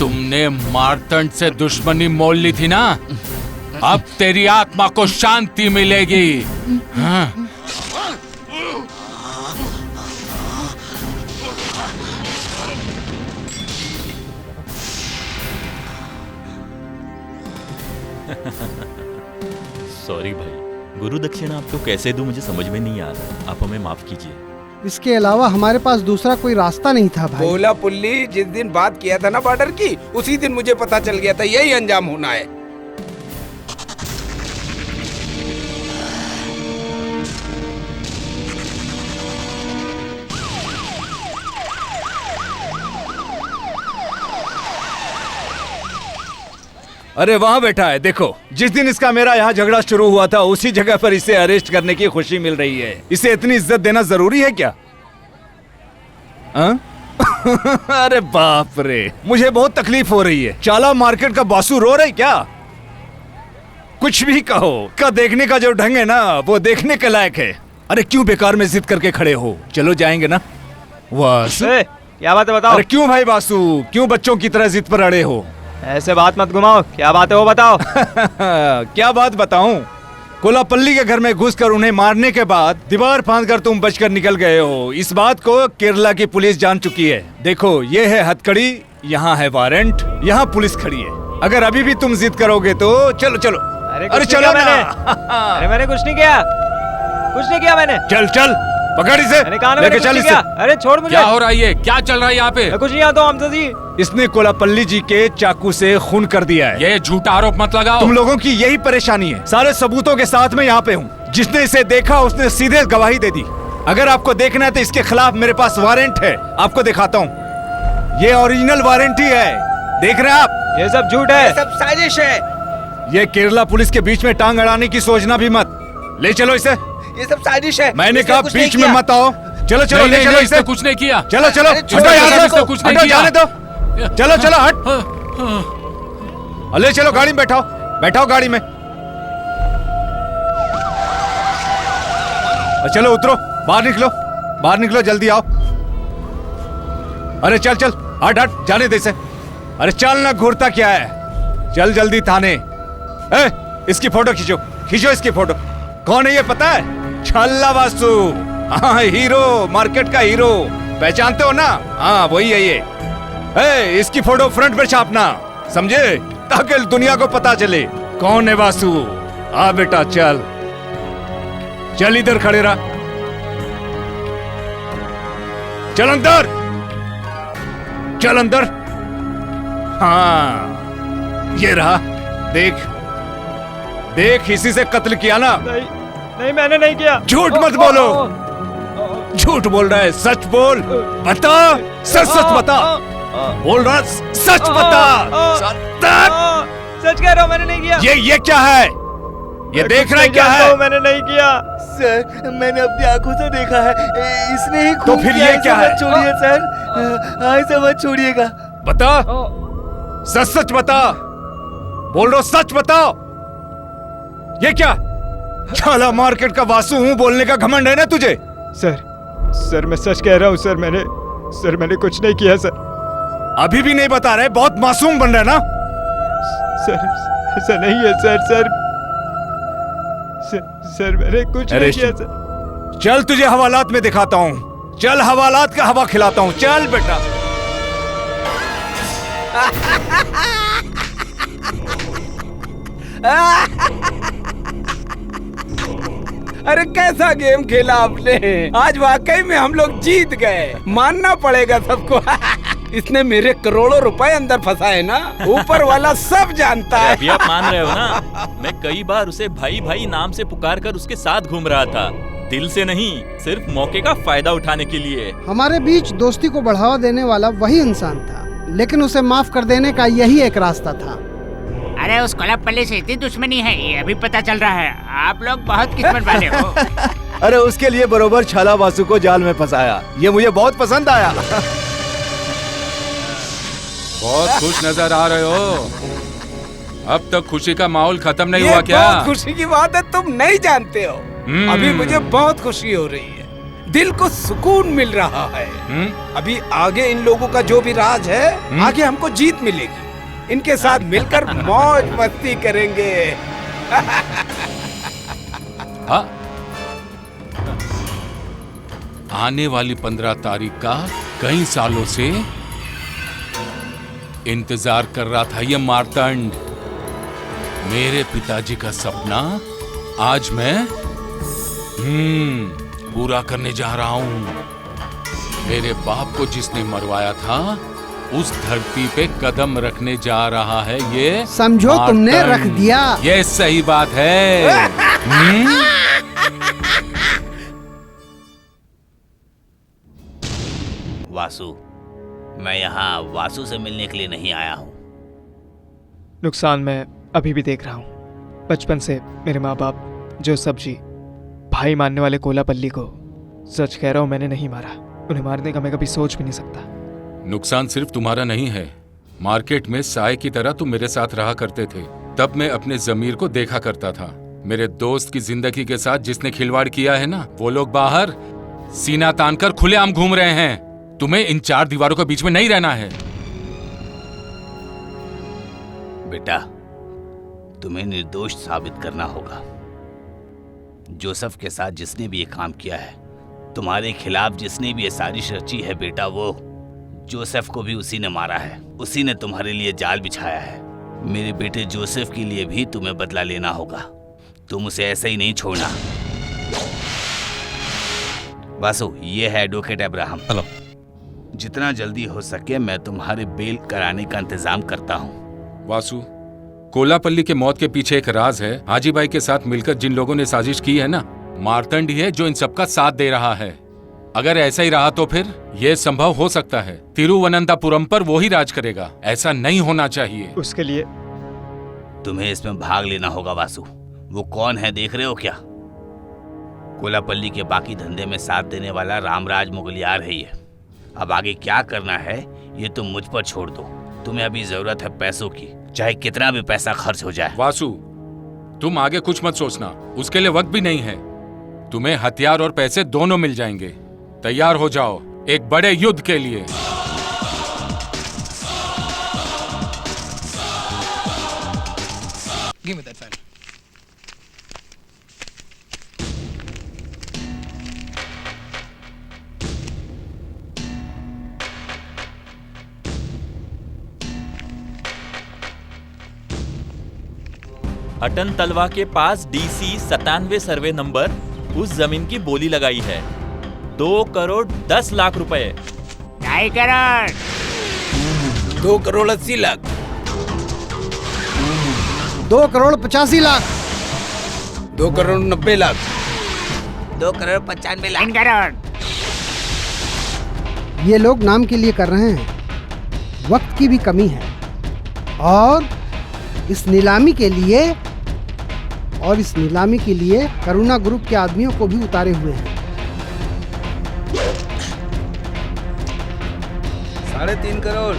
तुमने मार्तंड से दुश्मनी मोल ली थी ना, अब तेरी आत्मा को शांति मिलेगी। हाँ। सॉरी भाई, गुरु दक्षिणा आपको कैसे दूं मुझे समझ में नहीं आ रहा, आप हमें माफ कीजिए। इसके अलावा हमारे पास दूसरा कोई रास्ता नहीं था भाई। बोला पुल्ली, जिस दिन बात किया था ना बॉर्डर की, उसी दिन मुझे पता चल गया था यही अंजाम होना है। अरे वहां बैठा है, देखो। जिस दिन इसका मेरा यहाँ झगड़ा शुरू हुआ था उसी जगह पर इसे अरेस्ट करने की खुशी मिल रही है। इसे इतनी इज्जत देना जरूरी है क्या? अरे बाप रे, मुझे बहुत तकलीफ हो रही है। चाला मार्केट का बासु रो रहे क्या? कुछ भी कहो, का देखने का जो ढंग है ना वो देखने के लायक है। अरे क्यों बेकार में जिद करके खड़े हो? चलो जाएंगे ना। वासु, क्या बात है बताओ। अरे क्यों भाई बासु, क्यों बच्चों की तरह जिद पर अड़े हो? ऐसे बात मत घुमाओ, क्या बात है वो बताओ। क्या बात बताऊं? कोलापल्ली के घर में घुसकर उन्हें मारने के बाद दीवार फांदकर तुम बचकर निकल गए हो। इस बात को केरला की पुलिस जान चुकी है। देखो, ये है हथकड़ी, यहाँ है वारंट, यहाँ पुलिस खड़ी है। अगर अभी भी तुम जिद करोगे तो चलो चलो। अरे चलो मैंने। अरे मैंने कुछ नहीं किया, कुछ नहीं किया मैंने। चल चल, पकड़ इसे, लेके चल इसे। अरे छोड़ मुझे। क्या हो रहा है ये? क्या चल रहा है यहाँ पे? कुछ नहीं आता हमसे जी। इसने कोलापल्ली जी के चाकू से खून कर दिया है। ये झूठा आरोप मत लगाओ। तुम लोगों की यही परेशानी है। सारे सबूतों के साथ मैं यहाँ पे हूँ। जिसने इसे देखा उसने सीधे गवाही दे दी। अगर आपको देखना है तो इसके खिलाफ मेरे पास वारंट है, आपको दिखाता हूँ। ये ओरिजिनल वारंट ही है, देख रहे हैं आप? ये सब झूठ है, ये सब साजिश है। ये केरला पुलिस के बीच में टांग अड़ाने की सोचना भी मत। ले चलो इसे। ये सब साजिश है। मैंने कहा बीच में मत आओ। चलो चलो, ले चलो इसे। कुछ नहीं किया। चलो चलो, हटो यहाँ से, कुछ नहीं हटो, किया। जाने दो। चलो चलो हट। ले चलो, गाड़ी में बैठाओ, बैठाओ गाड़ी में। चलो उतरो, बाहर निकलो, बाहर निकलो, जल्दी आओ। अरे चल चल, हट हट, जाने दे इसे। अरे चल ना, घूरता क्या है? चल जल्दी थाने। इसकी फोटो खींचो, खींचो इसकी फोटो। कौन है ये पता है? छल्ला वासु। हाँ, हीरो, मार्केट का हीरो, पहचानते हो ना? हाँ वही है ये। इसकी फोटो फ्रंट पे छापना, समझे? ताकि दुनिया को पता चले कौन है वासु। आ बेटा चल, चल इधर खड़े रहा, चल अंदर, चल अंदर। हाँ ये रहा, देख देख, इसी से कत्ल किया ना? नहीं नहीं, मैंने नहीं किया। झूठ मत बोलो, झूठ बोल रहा है, सच बोल, बता, सच सच बता, बोल रहा सच बता। सच कह रहा हूँ, मैंने नहीं किया। ये क्या है? ये देख रहा है क्या है? मैंने नहीं किया सर, मैंने अपनी आंखों से देखा है, इसने ही तो फिर ये क्या है? छोड़िए सर, ऐसा मत छोड़िएगा। बता, सच सच बता, बोल रहा सच बताओ। ये क्या? छाला मार्केट का वासु हूँ बोलने का घमंड है ना तुझे? सर मैं सच कह रहा हूँ सर, मैंने कुछ नहीं किया सर। अभी भी नहीं बता रहे? बहुत मासूम बन रहा है ना? सर ऐसा नहीं है सर, सर मैंने कुछ नहीं किया सर। चल तुझे हवालात में दिखाता हूँ, चल हवालात का हवा खिलाता हूँ, चल बेटा। अरे कैसा गेम खेला आपने, आज वाकई में हम लोग जीत गए, मानना पड़ेगा सबको। इसने मेरे करोड़ों रुपए अंदर फंसाए ना, ऊपर वाला सब जानता है। अभी आप मान रहे हो ना? मैं कई बार उसे भाई भाई नाम से पुकार कर उसके साथ घूम रहा था, दिल से नहीं, सिर्फ मौके का फायदा उठाने के लिए। हमारे बीच दोस्ती को बढ़ावा देने वाला वही इंसान था, लेकिन उसे माफ कर देने का यही एक रास्ता था। अरे उस कोलापल्ली से इतनी दुश्मनी है, ये अभी पता चल रहा है। आप लोग बहुत किस्मत वाले हो। अरे उसके लिए बरोबर छाला वासु को जाल में फंसाया, ये मुझे बहुत पसंद आया। बहुत खुश नजर आ रहे हो। अब तक खुशी का माहौल खत्म नहीं हुआ क्या? बहुत खुशी की बात है, तुम नहीं जानते हो। अभी मुझे बहुत खुशी हो रही है। दिल को सुकून मिल रहा है। अभी आगे इन लोगों का जो भी राज है, आगे हमको जीत मिलेगी। इनके साथ मिलकर मौज मस्ती करेंगे। हाँ। आने वाली 15 तारीख का कई सालों से इंतजार कर रहा था ये मार्तंड। मेरे पिताजी का सपना आज मैं पूरा करने जा रहा हूं। मेरे बाप को जिसने मरवाया था उस धरती पे कदम रखने जा रहा है ये। समझो तुमने रख दिया। ये सही बात है। वासु, मैं यहाँ वासु से मिलने के लिए नहीं आया हूँ। नुकसान मैं अभी भी देख रहा हूँ। बचपन से मेरे माँ बाप जोसेफ जी भाई मानने वाले कोलापल्ली को, सच कह रहा हूँ, मैंने नहीं मारा। उन्हें मारने का मैं कभी सोच भी नहीं सकता। नुकसान सिर्फ तुम्हारा नहीं है। मार्केट में साय की तरह तुम मेरे साथ रहा करते थे। तब मैं अपने जमीर को देखा करता था। मेरे दोस्त की जिंदगी के साथ जिसने खिलवाड़ किया है ना, वो लोग बाहर सीना तान कर खुलेआम घूम रहे हैं। तुम्हें इन 4 दीवारों के बीच में नहीं रहना है। बेटा, तुम्हें निर्दोष साबित करना होगा। जोसेफ के साथ जिसने भी ये काम किया है, तुम्हारे खिलाफ जिसने भी ये साजिश रची है बेटा, वो जोसेफ को भी उसी ने मारा है। उसी ने तुम्हारे लिए जाल बिछाया है। मेरे बेटे जोसेफ के लिए भी तुम्हें बदला लेना होगा। तुम उसे ऐसे ही नहीं छोड़ना। वासु, ये है एडवोकेट अब्राहम। हेलो। जितना जल्दी हो सके मैं तुम्हारे बेल कराने का इंतजाम करता हूँ। वासु, कोलापल्ली के मौत के पीछे एक राज है। हाजी भाई के साथ मिलकर जिन लोगों ने साजिश की है ना, मार्तंड ही है जो इन सबका साथ दे रहा है। अगर ऐसा ही रहा तो फिर यह संभव हो सकता है तिरुवनंतपुरम पर वो ही राज करेगा। ऐसा नहीं होना चाहिए। उसके लिए तुम्हें इसमें भाग लेना होगा वासु। वो कौन है देख रहे हो क्या? कोलापल्ली के बाकी धंधे में साथ देने वाला रामराज मुगलियार है ये। अब आगे क्या करना है ये तुम मुझ पर छोड़ दो। तुम्हें अभी जरूरत है पैसों की, चाहे कितना भी पैसा खर्च हो जाए। वासु, तुम आगे कुछ मत सोचना, उसके लिए वक्त भी नहीं है। तुम्हें हथियार और पैसे दोनों मिल जाएंगे। तैयार हो जाओ एक बड़े युद्ध के लिए। Give me that file. अटन तलवा के पास DC 97 सर्वे नंबर उस जमीन की बोली लगाई है 2 करोड़ 10 लाख रुपए। 2 करोड़ 2 करोड़ 80 लाख 2 करोड़ 85 लाख 2 करोड़ 90 लाख 2 करोड़ 95 लाख 3 करोड़। ये लोग नाम के लिए कर रहे हैं। वक्त की भी कमी है और इस नीलामी के लिए करुणा ग्रुप के आदमियों को भी उतारे हुए हैं। 3.5 करोड़।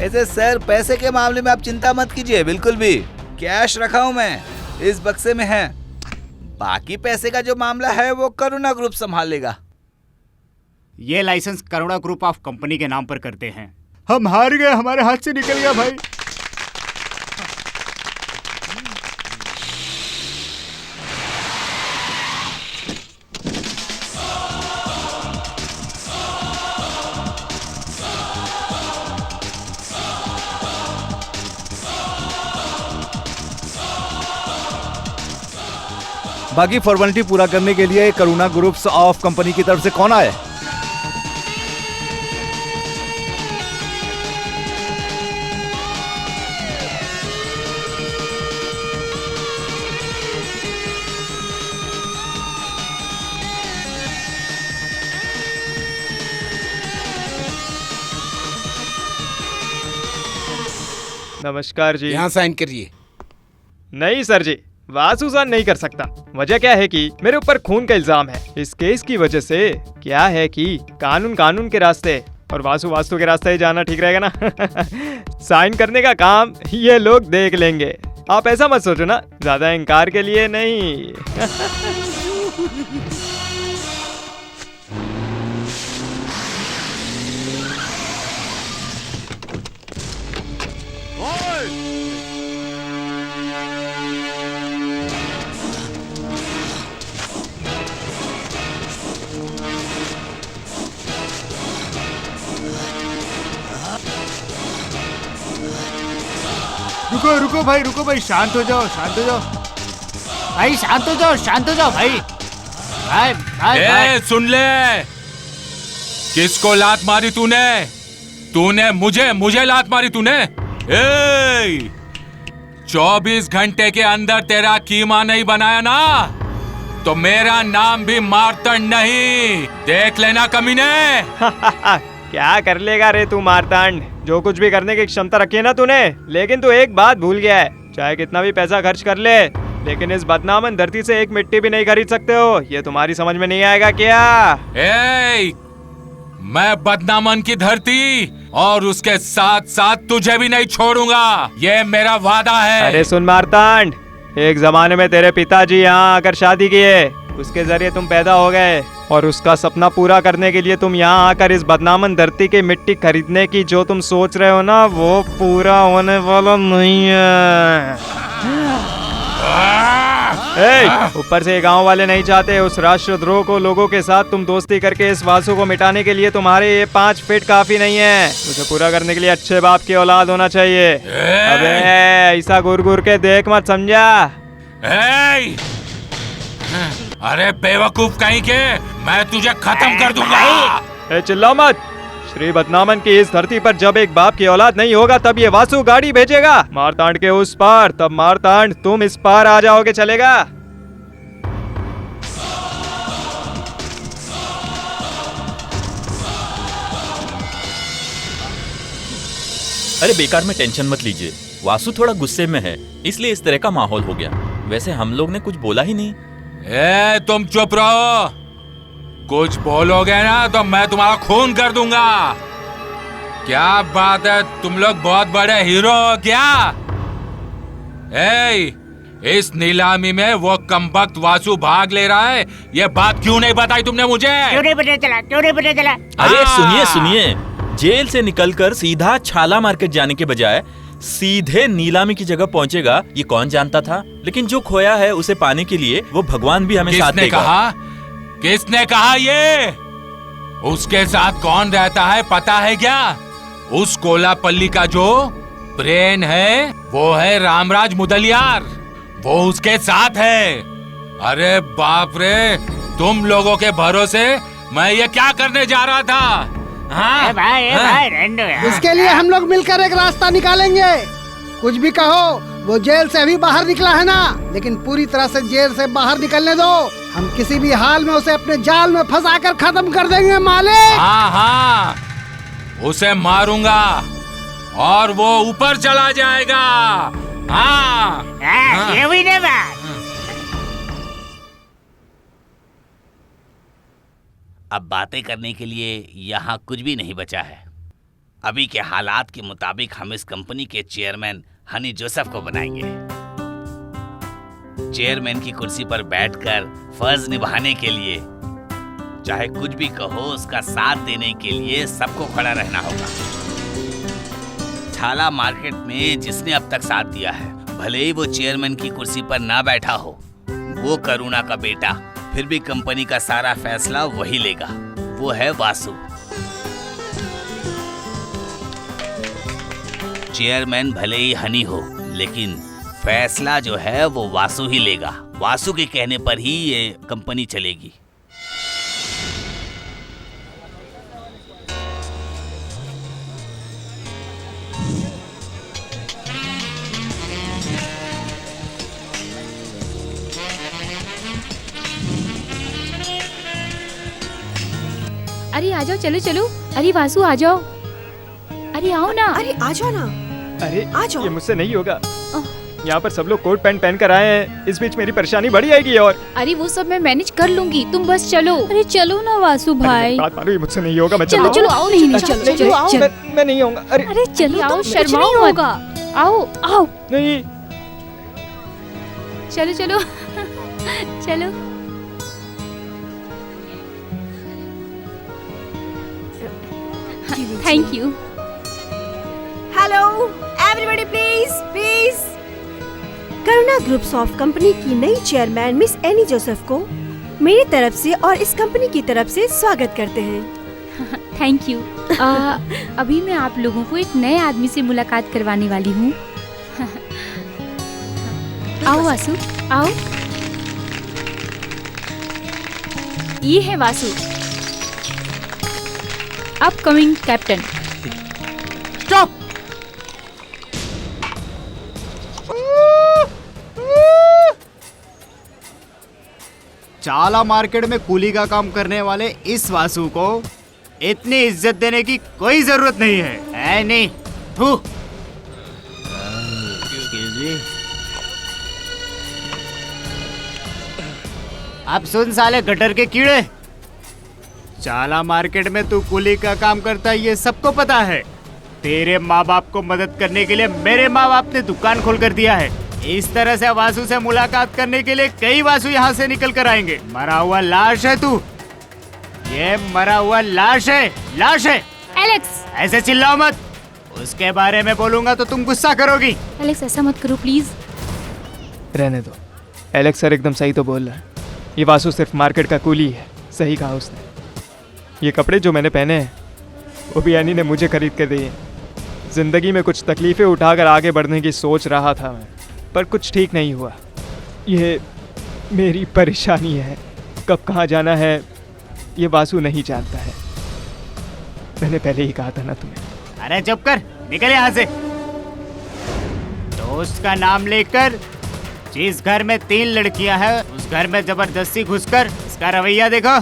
ऐसे सर, पैसे के मामले में आप चिंता मत कीजिए, बिल्कुल भी। कैश रखा हूं मैं, इस बक्से में है। बाकी पैसे का जो मामला है वो करुणा ग्रुप संभाल लेगा। ये licence Karuna group of company के नाम पर करते हैं। हम हार गए, हमारे हाथ से निकल गया भाई। बाकी फॉर्मेलिटी पूरा करने के लिए करुणा ग्रुप्स ऑफ कंपनी की तरफ से कौन आए? नमस्कार जी। यहाँ साइन करिए। नहीं सर जी, वासु साइन नहीं कर सकता। वजह क्या है कि मेरे ऊपर खून का इल्जाम है। इस केस की वजह से क्या है कि कानून के रास्ते और वास्तु के रास्ते ही जाना ठीक रहेगा ना। साइन करने का काम ये लोग देख लेंगे। आप ऐसा मत सोचो ना, ज्यादा इनकार के लिए नहीं। रुको भाई, शांत हो जाओ भाई, शांत हो जाओ भाई। ए, सुन ले, किसको लात मारी तूने? तूने मुझे लात मारी तूने? 24 घंटे के अंदर तेरा कीमा नहीं बनाया ना, तो मेरा नाम भी मार्तंड नहीं, देख लेना कमीने। क्या कर लेगा रे तू मार्तांड? जो कुछ भी करने की क्षमता रखी है ना तूने, लेकिन तू एक बात भूल गया है, चाहे कितना भी पैसा खर्च कर ले, लेकिन इस बदनामन धरती से एक मिट्टी भी नहीं खरीद सकते हो। ये तुम्हारी समझ में नहीं आएगा क्या? मैं बदनामन की धरती और उसके साथ साथ तुझे भी नहीं छोड़ूंगा, ये मेरा वादा है। अरे सुन मार्तांड, एक जमाने में तेरे पिताजी यहाँ आकर शादी किए, उसके जरिए तुम पैदा हो गए, और उसका सपना पूरा करने के लिए तुम यहाँ आकर इस बदनामन धरती की मिट्टी खरीदने की जो तुम सोच रहे हो ना, वो पूरा होने वाला नहीं है। ऊपर से गांव वाले नहीं चाहते उस राष्ट्रद्रोह को, लोगों के साथ तुम दोस्ती करके इस वासु को मिटाने के लिए तुम्हारे ये 5 फीट काफी नहीं है। उसे पूरा करने के लिए अच्छे बाप की औलाद होना चाहिए। अबे ऐसा घूर घूर के देख मत, समझा? अरे बेवकूफ कहीं के, मैं तुझे खत्म कर दूंगा। चिल्ला मत। श्री बदनामन की इस धरती पर जब एक बाप की औलाद नहीं होगा, तब ये वासु गाड़ी भेजेगा मारतांड के उस पार, तब मारतांड तुम इस पार आ जाओगे, चलेगा? अरे बेकार में टेंशन मत लीजिए, वासु थोड़ा गुस्से में है, इसलिए इस तरह का माहौल हो गया। वैसे हम लोग ने कुछ बोला ही नहीं। तुम चुप रहो, कुछ बोलोगे ना तो मैं तुम्हारा खून कर दूंगा। क्या बात है, तुम लोग बहुत बड़े हीरो हो क्या? इस नीलामी में वो कमबख्त वासु भाग ले रहा है, ये बात क्यों नहीं बताई तुमने मुझे? क्यों नहीं पता चला? अरे सुनिए, जेल से निकलकर सीधा छाला मार्केट जाने के बजाय सीधे नीलामी की जगह पहुंचेगा, ये कौन जानता था? लेकिन जो खोया है उसे पाने के लिए वो भगवान भी हमें साथ देगा। किसने कहा ये? उसके साथ कौन रहता है पता है क्या? उस कोलापल्ली का जो ब्रेन है वो है रामराज मुदलियार, वो उसके साथ है। अरे बाप रे, तुम लोगों के भरोसे मैं ये क्या करने जा रहा था? भाई इसके लिए हम लोग मिलकर एक रास्ता निकालेंगे। कुछ भी कहो, वो जेल से अभी बाहर निकला है ना, लेकिन पूरी तरह से जेल से बाहर निकलने दो। हम किसी भी हाल में उसे अपने जाल में फंसाकर खत्म कर देंगे मालिक। हाँ, उसे मारूंगा और वो ऊपर चला जाएगा। ये भी नहीं बात। अब बातें करने के लिए यहाँ कुछ भी नहीं बचा है। अभी के हालात के मुताबिक हम इस कंपनी के चेयरमैन हनी जोसेफ को बनाएंगे। चेयरमैन की कुर्सी पर बैठकर फर्ज निभाने के लिए, चाहे कुछ भी कहो, उसका साथ देने के लिए सबको खड़ा रहना होगा। छाला मार्केट में जिसने अब तक साथ दिया है, भले ही वो चेयरमैन की कुर्सी पर ना बैठा हो, वो करुणा का बेटा, फिर भी कंपनी का सारा फैसला वही लेगा। वो है वासु। चेयरमैन भले ही हनी हो, लेकिन फैसला जो है वो वासु ही लेगा। वासु के कहने पर ही ये कंपनी चलेगी। अरे आ जाओ, चलो। अरे वासु आ जाओ, अरे आओ ना। अरे आ जाओ ना। अरे आ जाओ। ये मुझसे नहीं होगा। यहाँ पर सब लोग कोट पैंट पहन कर आए हैं, इस बीच मेरी परेशानी बढ़ी आएगी। और अरे वो सब मैं मैनेज कर लूंगी, तुम बस चलो। अरे चलो ना वासु भाई। बात मानो, ये मुझसे नहीं होगा। मैं चलो आओ। नहीं चलो आओ। मैं नहीं आऊंगा। अरे चलो, आओ, शर्माओ शर्माओ होगा। आओ। नहीं, चलो चलो चलो। Thank you. Hello everybody, please please. Karuna groups of company की नई चेयरमैन मिस एनी जोसेफ को मेरी तरफ से और इस कंपनी की तरफ से स्वागत करते हैं। Thank you. अभी मैं आप लोगों को एक नए आदमी से मुलाकात करवाने वाली हूँ। आओ वासु, आओ। ये है वासु, अपकमिंग कैप्टन। स्टॉप। चाला मार्केट में कूली का काम करने वाले इस वासु को इतनी इज्जत देने की कोई जरूरत नहीं है, नहीं? थू। अब सुन साले गटर के कीड़े, चाला मार्केट में तू कूली का काम करता है ये सबको पता है। तेरे माँ बाप को मदद करने के लिए मेरे माँ बाप ने दुकान खोल कर दिया है। इस तरह से वासु से मुलाकात करने के लिए कई वासु यहाँ से निकल कर आएंगे। मरा हुआ लाश है तू, ये मरा हुआ लाश है, लाश है। एलेक्स, ऐसे चिल्लाओ मत, उसके बारे में बोलूंगा तो तुम गुस्सा करोगी। एलेक्स ऐसा मत करो प्लीज। रहने दो, एलेक्स सर एकदम सही तो बोल रहा है। ये वासु सिर्फ मार्केट का कूली है, सही कहा उसने। ये कपड़े जो मैंने पहने हैं वो भी यानी ने मुझे खरीद के दिए। ज़िंदगी में कुछ तकलीफ़ें उठाकर आगे बढ़ने की सोच रहा था मैं, पर कुछ ठीक नहीं हुआ। ये मेरी परेशानी है, कब कहाँ जाना है ये वासु नहीं जानता है। मैंने पहले ही कहा था ना तुम्हें। अरे चुप कर, निकल यहाँ से। दोस्त का नाम लेकर जिस घर में 3 लड़कियां हैं उस घर में जबरदस्ती घुसकर इसका रवैया देखो।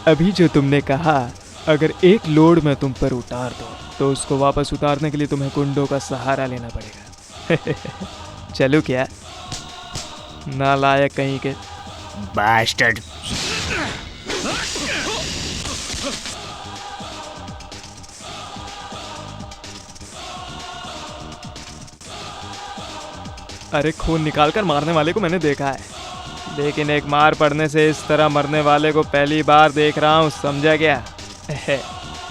अभी जो तुमने कहा, अगर एक लोड में तुम पर उतार दो तो उसको वापस उतारने के लिए तुम्हें कुंडों का सहारा लेना पड़ेगा। चलो क्या, नालायक कहीं के बास्टर्ड। अरे खून निकालकर मारने वाले को मैंने देखा है, लेकिन एक मार पड़ने से इस तरह मरने वाले को पहली बार देख रहा हूँ, समझा क्या?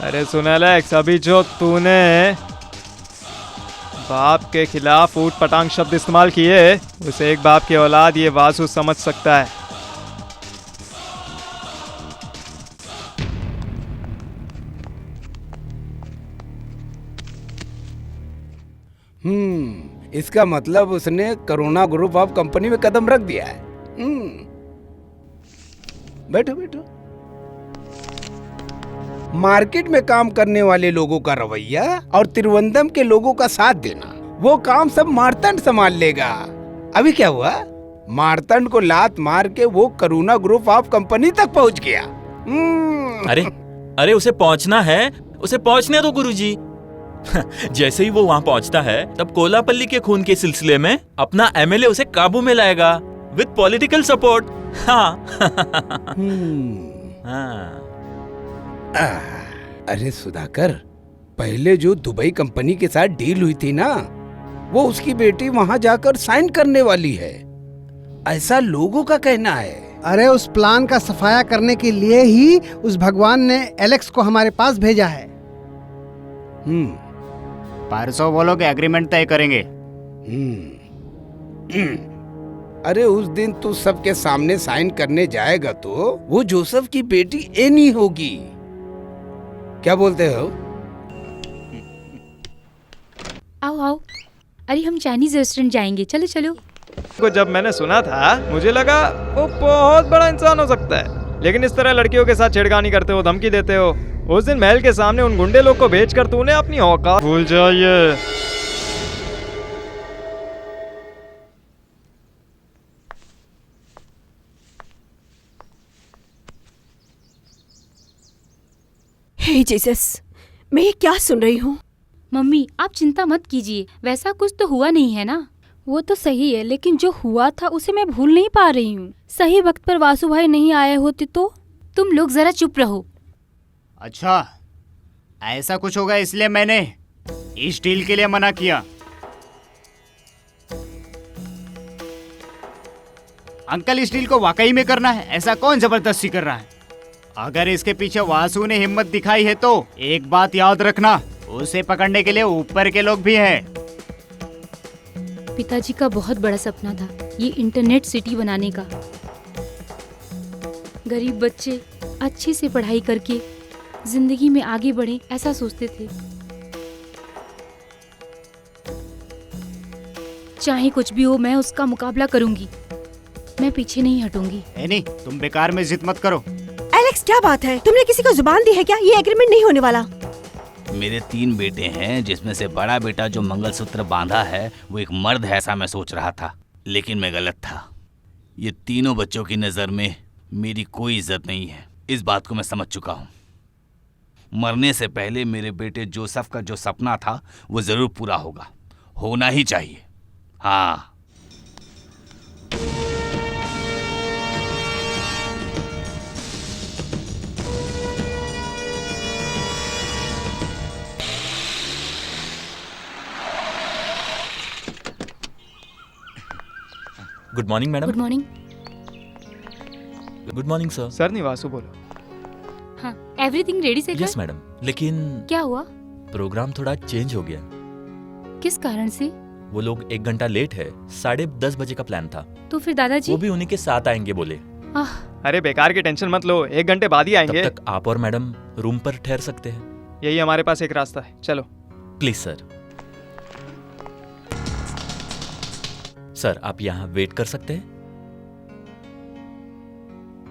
अरे सुन एलेक्स, अभी जो तूने बाप के खिलाफ ऊट पटांग शब्द इस्तेमाल किए उसे एक बाप की औलाद ये वासु समझ सकता है। इसका मतलब उसने करुणा ग्रुप ऑफ कंपनी में कदम रख दिया है। बैठो बैठो। मार्केट में काम करने वाले लोगों का रवैया और तिरुवनंतपुरम के लोगों का साथ देना, वो काम सब मार्तंड संभाल लेगा। अभी क्या हुआ, मार्तंड को लात मार के वो करुणा ग्रुप ऑफ कंपनी तक पहुंच गया। अरे अरे उसे पहुंचना है, उसे पहुंचने दो गुरुजी। जैसे ही वो वहां पहुंचता है तब कोलापल्ली के खून के सिलसिले में अपना एमएलए उसे काबू में लाएगा विद पॉलिटिकल सपोर्ट। हाँ। अरे सुधाकर, पहले जो दुबई कंपनी के साथ डील हुई थी ना, वो उसकी बेटी वहां जाकर साइन करने वाली है, ऐसा लोगों का कहना है। अरे उस प्लान का सफाया करने के लिए ही उस भगवान ने एलेक्स को हमारे पास भेजा है। परसों वो लोग एग्रीमेंट तय करेंगे। अरे उस दिन तू सबके सामने साइन करने जाएगा तो वो जोसेफ की बेटी एनी होगी, क्या बोलते हो? आओ आओ। अरे हम चाइनीज रेस्टोरेंट जाएंगे, चलो चलो। को जब मैंने सुना था मुझे लगा वो बहुत बड़ा इंसान हो सकता है, लेकिन इस तरह लड़कियों के साथ छेड़खानी करते हो, धमकी देते हो। उस दिन महल के सामने उन गुंडे लोग को भेजकर तूने अपनी औकात भूल जाइए। हे जीसस, मैं ये क्या सुन रही हूँ? मम्मी आप चिंता मत कीजिए, वैसा कुछ तो हुआ नहीं है ना। वो तो सही है, लेकिन जो हुआ था उसे मैं भूल नहीं पा रही हूँ। सही वक्त पर वासु भाई नहीं आए होते तो तुम लोग जरा चुप रहो। अच्छा, ऐसा कुछ होगा इसलिए मैंने इस डील के लिए मना किया। अंकल, इस डील को वाकई में करना है, ऐसा कौन जबरदस्ती कर रहा है? अगर इसके पीछे वासु ने हिम्मत दिखाई है तो एक बात याद रखना, उसे पकड़ने के लिए ऊपर के लोग भी हैं। पिताजी का बहुत बड़ा सपना था ये इंटरनेट सिटी बनाने का। गरीब बच्चे अच्छे से पढ़ाई करके जिंदगी में आगे बढ़े, ऐसा सोचते थे। चाहे कुछ भी हो, मैं उसका मुकाबला करूंगी, मैं पीछे नहीं हटूंगी। नहीं, तुम बेकार में जिद मत करो। एलेक्स, क्या बात है? तुमने किसी को जुबान दी है क्या? ये एग्रीमेंट नहीं होने वाला। मेरे 3 बेटे हैं, जिसमें से बड़ा बेटा जो मंगलसूत्र बांधा है वो एक मर्द है, ऐसा मैं सोच रहा था, लेकिन मैं गलत था। ये तीनों बच्चों की नज़र में मेरी कोई इज्जत नहीं है, इस बात को मैं समझ चुका हूँ। मरने से पहले मेरे बेटे जोसेफ का जो सपना था वो ज़रूर पूरा होगा, होना ही चाहिए। हाँ, good morning madam. Good morning. Good morning sir. Sir नहीं, वासु बोलो। हाँ, एवरीथिंग रेडी से? यस मैडम, लेकिन क्या हुआ? प्रोग्राम थोड़ा चेंज हो गया। किस कारण से? वो लोग 1 घंटा लेट है, 10:30 बजे का प्लान था। तो फिर दादाजी? वो भी उन्हीं के साथ आएंगे बोले। अरे बेकार की टेंशन मत लो, 1 घंटे बाद ही आएंगे। तब तक आप और मैडम रूम पर ठहर सकते हैं। यही हमारे पास एक रास्ता है, चलो। Please sir. सर, आप यहाँ वेट कर सकते हैं?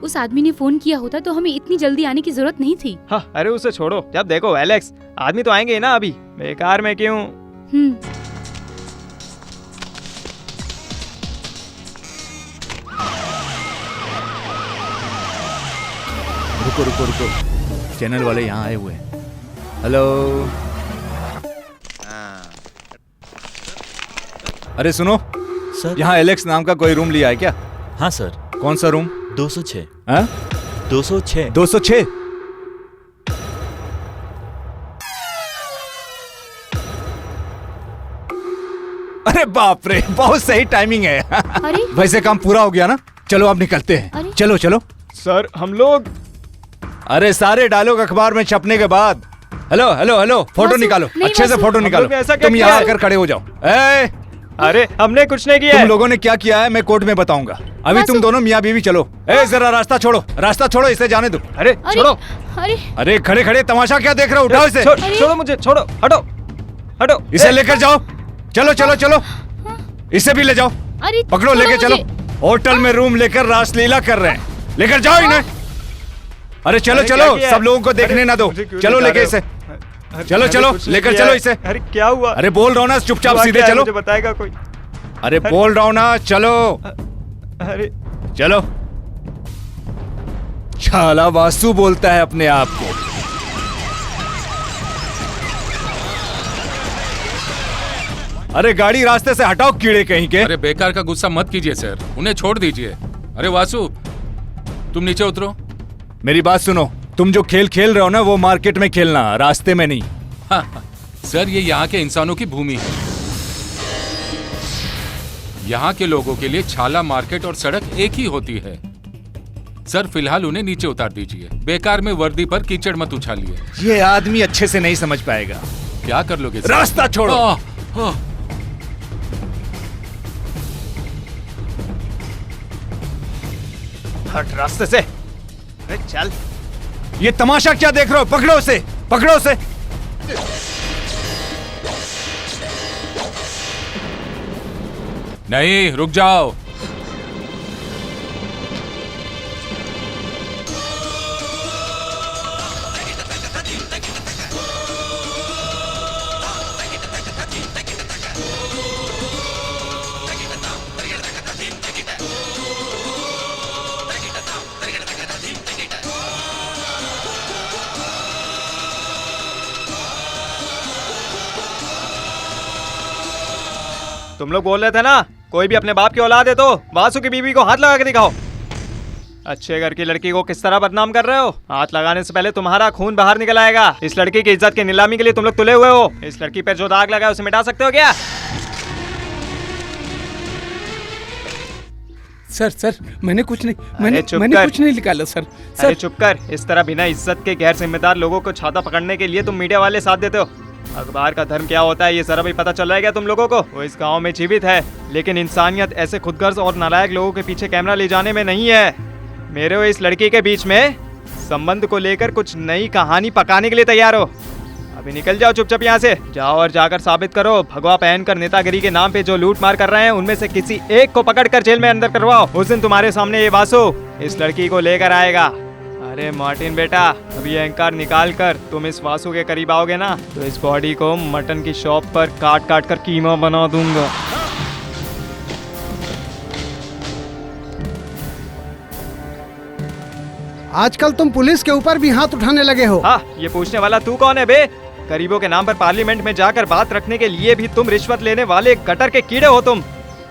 उस आदमी ने फोन किया होता तो हमें इतनी जल्दी आने की जरूरत नहीं थी। हाँ, अरे उसे छोड़ो। जब देखो एलेक्स, आदमी तो आएंगे ही ना, अभी बेकार में क्यों। रुको रुको रुको, चैनल वाले यहाँ आए हुए हैं। हेलो। अरे सुनो सर, यहाँ एलेक्स नाम का कोई रूम लिया है क्या? हाँ सर। कौन सा रूम? 206। हाँ? 206। 206? अरे बाप रे, बहुत सही टाइमिंग है। अरे? वैसे काम पूरा हो गया ना, चलो अब निकलते हैं। चलो चलो। सर हम लोग, अरे सारे डायलॉग अखबार में छपने के बाद। हेलो हेलो हेलो, फोटो निकालो, अच्छे से फोटो निकालो। तुम यहाँ आकर खड़े हो जाओ। अरे हमने कुछ नहीं किया। तुम लोगों ने क्या किया है मैं कोर्ट में बताऊंगा। अभी तुम दोनों मियाँ बीवी चलो। जरा रास्ता छोड़ो, रास्ता छोड़ो, इसे जाने दो। अरे छोड़ो। अरे खड़े खड़े तमाशा क्या देख रहे हो? उठाओ इसे। छोड़ो मुझे, छोड़ो, हटो हटो। इसे लेकर जाओ, चलो चलो चलो, इसे भी ले जाओ। पकड़ो, लेके चलो। होटल में रूम लेकर रासलीला कर रहे हैं, लेकर जाओ इन्हें। अरे चलो चलो, सब लोगों को देखने ना दो। चलो लेके इसे, चलो चलो, लेकर चलो इसे। अरे क्या हुआ? अरे बोल रहा हूँ ना, चुपचाप सीधे चलो। मुझे बताएगा कोई? अरे बोल रहा हूँ ना, चलो। अरे चलो। छाला वासु बोलता है अपने आप को। अरे गाड़ी रास्ते से हटाओ, कीड़े कहीं के। अरे बेकार का गुस्सा मत कीजिए सर, उन्हें छोड़ दीजिए। अरे वासु, तुम नीचे उतरो। मेरी बात सुनो, तुम जो खेल खेल रहे हो ना, वो मार्केट में खेलना, रास्ते में नहीं। हाँ, सर ये यहाँ के इंसानों की भूमि है। यहाँ के लोगों के लिए छाला मार्केट और सड़क एक ही होती है। सर फिलहाल उन्हें नीचे उतार दीजिए, बेकार में वर्दी पर कीचड़ मत उछालिए। ये आदमी अच्छे से नहीं समझ पाएगा। क्या कर लोगे सर? रास्ता छोड़ो। हट रास्ते से। अरे चल। ये तमाशा क्या देख रहे हो? पकड़ो उसे, पकड़ो उसे। नहीं, रुक जाओ। तुम लोग बोल रहे थे ना, कोई भी अपने बाप की औलाद है तो वासु की बीवी को हाथ लगा के दिखाओ। अच्छे घर की लड़की को किस तरह बदनाम कर रहे हो? हाथ लगाने से पहले तुम्हारा खून बाहर निकल आएगा। इस लड़की की इज्जत की नीलामी के लिए तुम लोग तुले हुए हो। इस लड़की पर जो दाग लगा है उसे मिटा सकते हो क्या? सर मैंने कुछ नहीं, मैंने चुप मैंने कर। कुछ नहीं निकाला सर। अरे चुप कर। इस तरह बिना इज्जत के गैर जिम्मेदार लोगों को छाता पकड़ने के लिए तुम मीडिया वाले साथ देते हो। अखबार का धर्म क्या होता है ये जरा भी पता चल रहा है क्या तुम लोगों को? वो इस गांव में जीवित है, लेकिन इंसानियत ऐसे खुदगर्ज और नालायक लोगों के पीछे कैमरा ले जाने में नहीं है। मेरे और इस लड़की के बीच में संबंध को लेकर कुछ नई कहानी पकाने के लिए तैयार हो? अभी निकल जाओ चुपचाप यहाँ से। जाओ और जाकर साबित करो भगवा पहनकर नेतागिरी के नाम पे जो लूट मार कर रहे हैं उनमें से किसी एक को पकड़कर जेल में अंदर करवाओ। उस दिन तुम्हारे सामने ये वासु इस लड़की को लेकर आएगा। अरे मार्टिन बेटा, अभी अहंकार निकाल कर तुम इस वासु के करीब आओगे ना तो इस बॉडी को मटन की शॉप पर काट काट कर कीमा बना दूंगा। आजकल तुम पुलिस के ऊपर भी हाथ उठाने लगे हो। हाँ, ये पूछने वाला तू कौन है बे? गरीबों के नाम पर पार्लियामेंट में जाकर बात रखने के लिए भी तुम रिश्वत लेने वाले गटर के कीड़े हो तुम।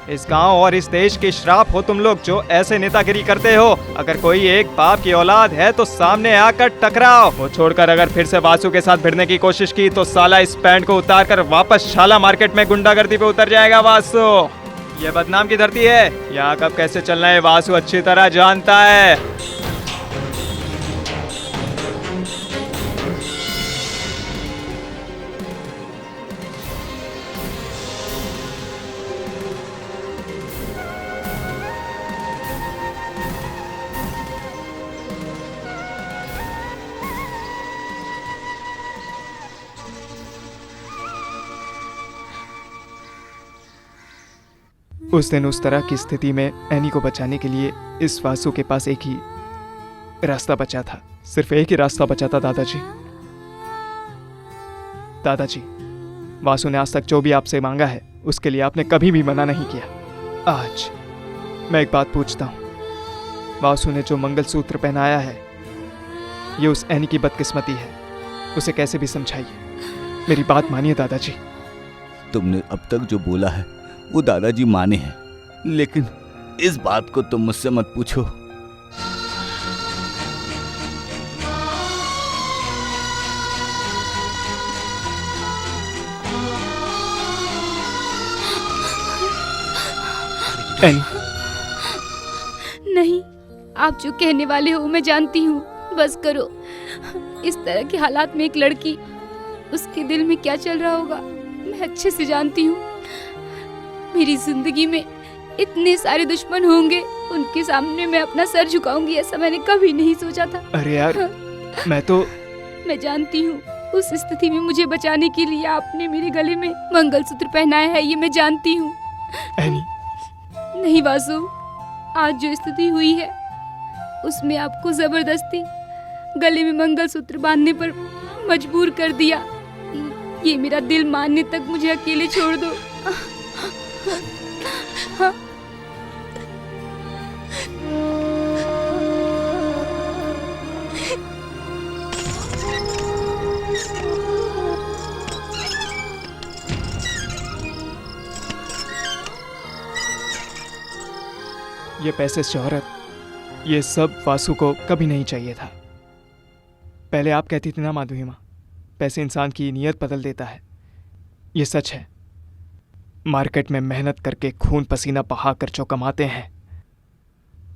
इस गांव और इस देश के श्राप हो तुम लोग जो ऐसे नेतागिरी करते हो। अगर कोई एक बाप की औलाद है तो सामने आकर टकराओ। वो छोड़कर अगर फिर से वासु के साथ भिड़ने की कोशिश की तो साला इस पैंट को उतार कर वापस शाला मार्केट में गुंडागर्दी पे उतर जाएगा वासु। ये बदनाम की धरती है, यहाँ कब कैसे चलना है वासु अच्छी तरह जानता है। उस दिन उस तरह की स्थिति में एनी को बचाने के लिए इस वासु के पास एक ही रास्ता बचा था। सिर्फ एक ही रास्ता बचा था दादाजी। दादाजी, वासु ने आज तक जो भी आपसे मांगा है उसके लिए आपने कभी भी मना नहीं किया। आज मैं एक बात पूछता हूँ, वासु ने जो मंगलसूत्र पहनाया है ये उस एनी की बदकिस्मती है, उसे कैसे भी समझाइए। मेरी बात मानिए दादाजी। तुमने अब तक जो बोला है वो दादाजी माने हैं, लेकिन इस बात को तुम मुझसे मत पूछो। नहीं, आप जो कहने वाले हो मैं जानती हूँ, बस करो। इस तरह के हालात में एक लड़की, उसके दिल में क्या चल रहा होगा मैं अच्छे से जानती हूँ। मेरी जिंदगी में इतने सारे दुश्मन होंगे, उनके सामने मैं अपना सर झुकाऊंगी ऐसा मैंने कभी नहीं सोचा था। अरे यार मैं जानती हूँ उस स्थिति में मुझे बचाने के लिए आपने मेरे गले में मंगलसूत्र पहनाया है, ये मैं जानती हूँ। नहीं वासु, आज जो स्थिति हुई है उसमें आपको जबरदस्ती गले में मंगलसूत्र बांधने पर मजबूर कर दिया। ये मेरा दिल मानने तक मुझे अकेले छोड़ दो। हाँ। ये पैसे, शोहरत, ये सब वासु को कभी नहीं चाहिए था। पहले आप कहती थी ना माधुरी माँ, पैसे इंसान की नीयत बदल देता है। ये सच है। मार्केट में मेहनत करके खून पसीना बहाकर जो कमाते हैं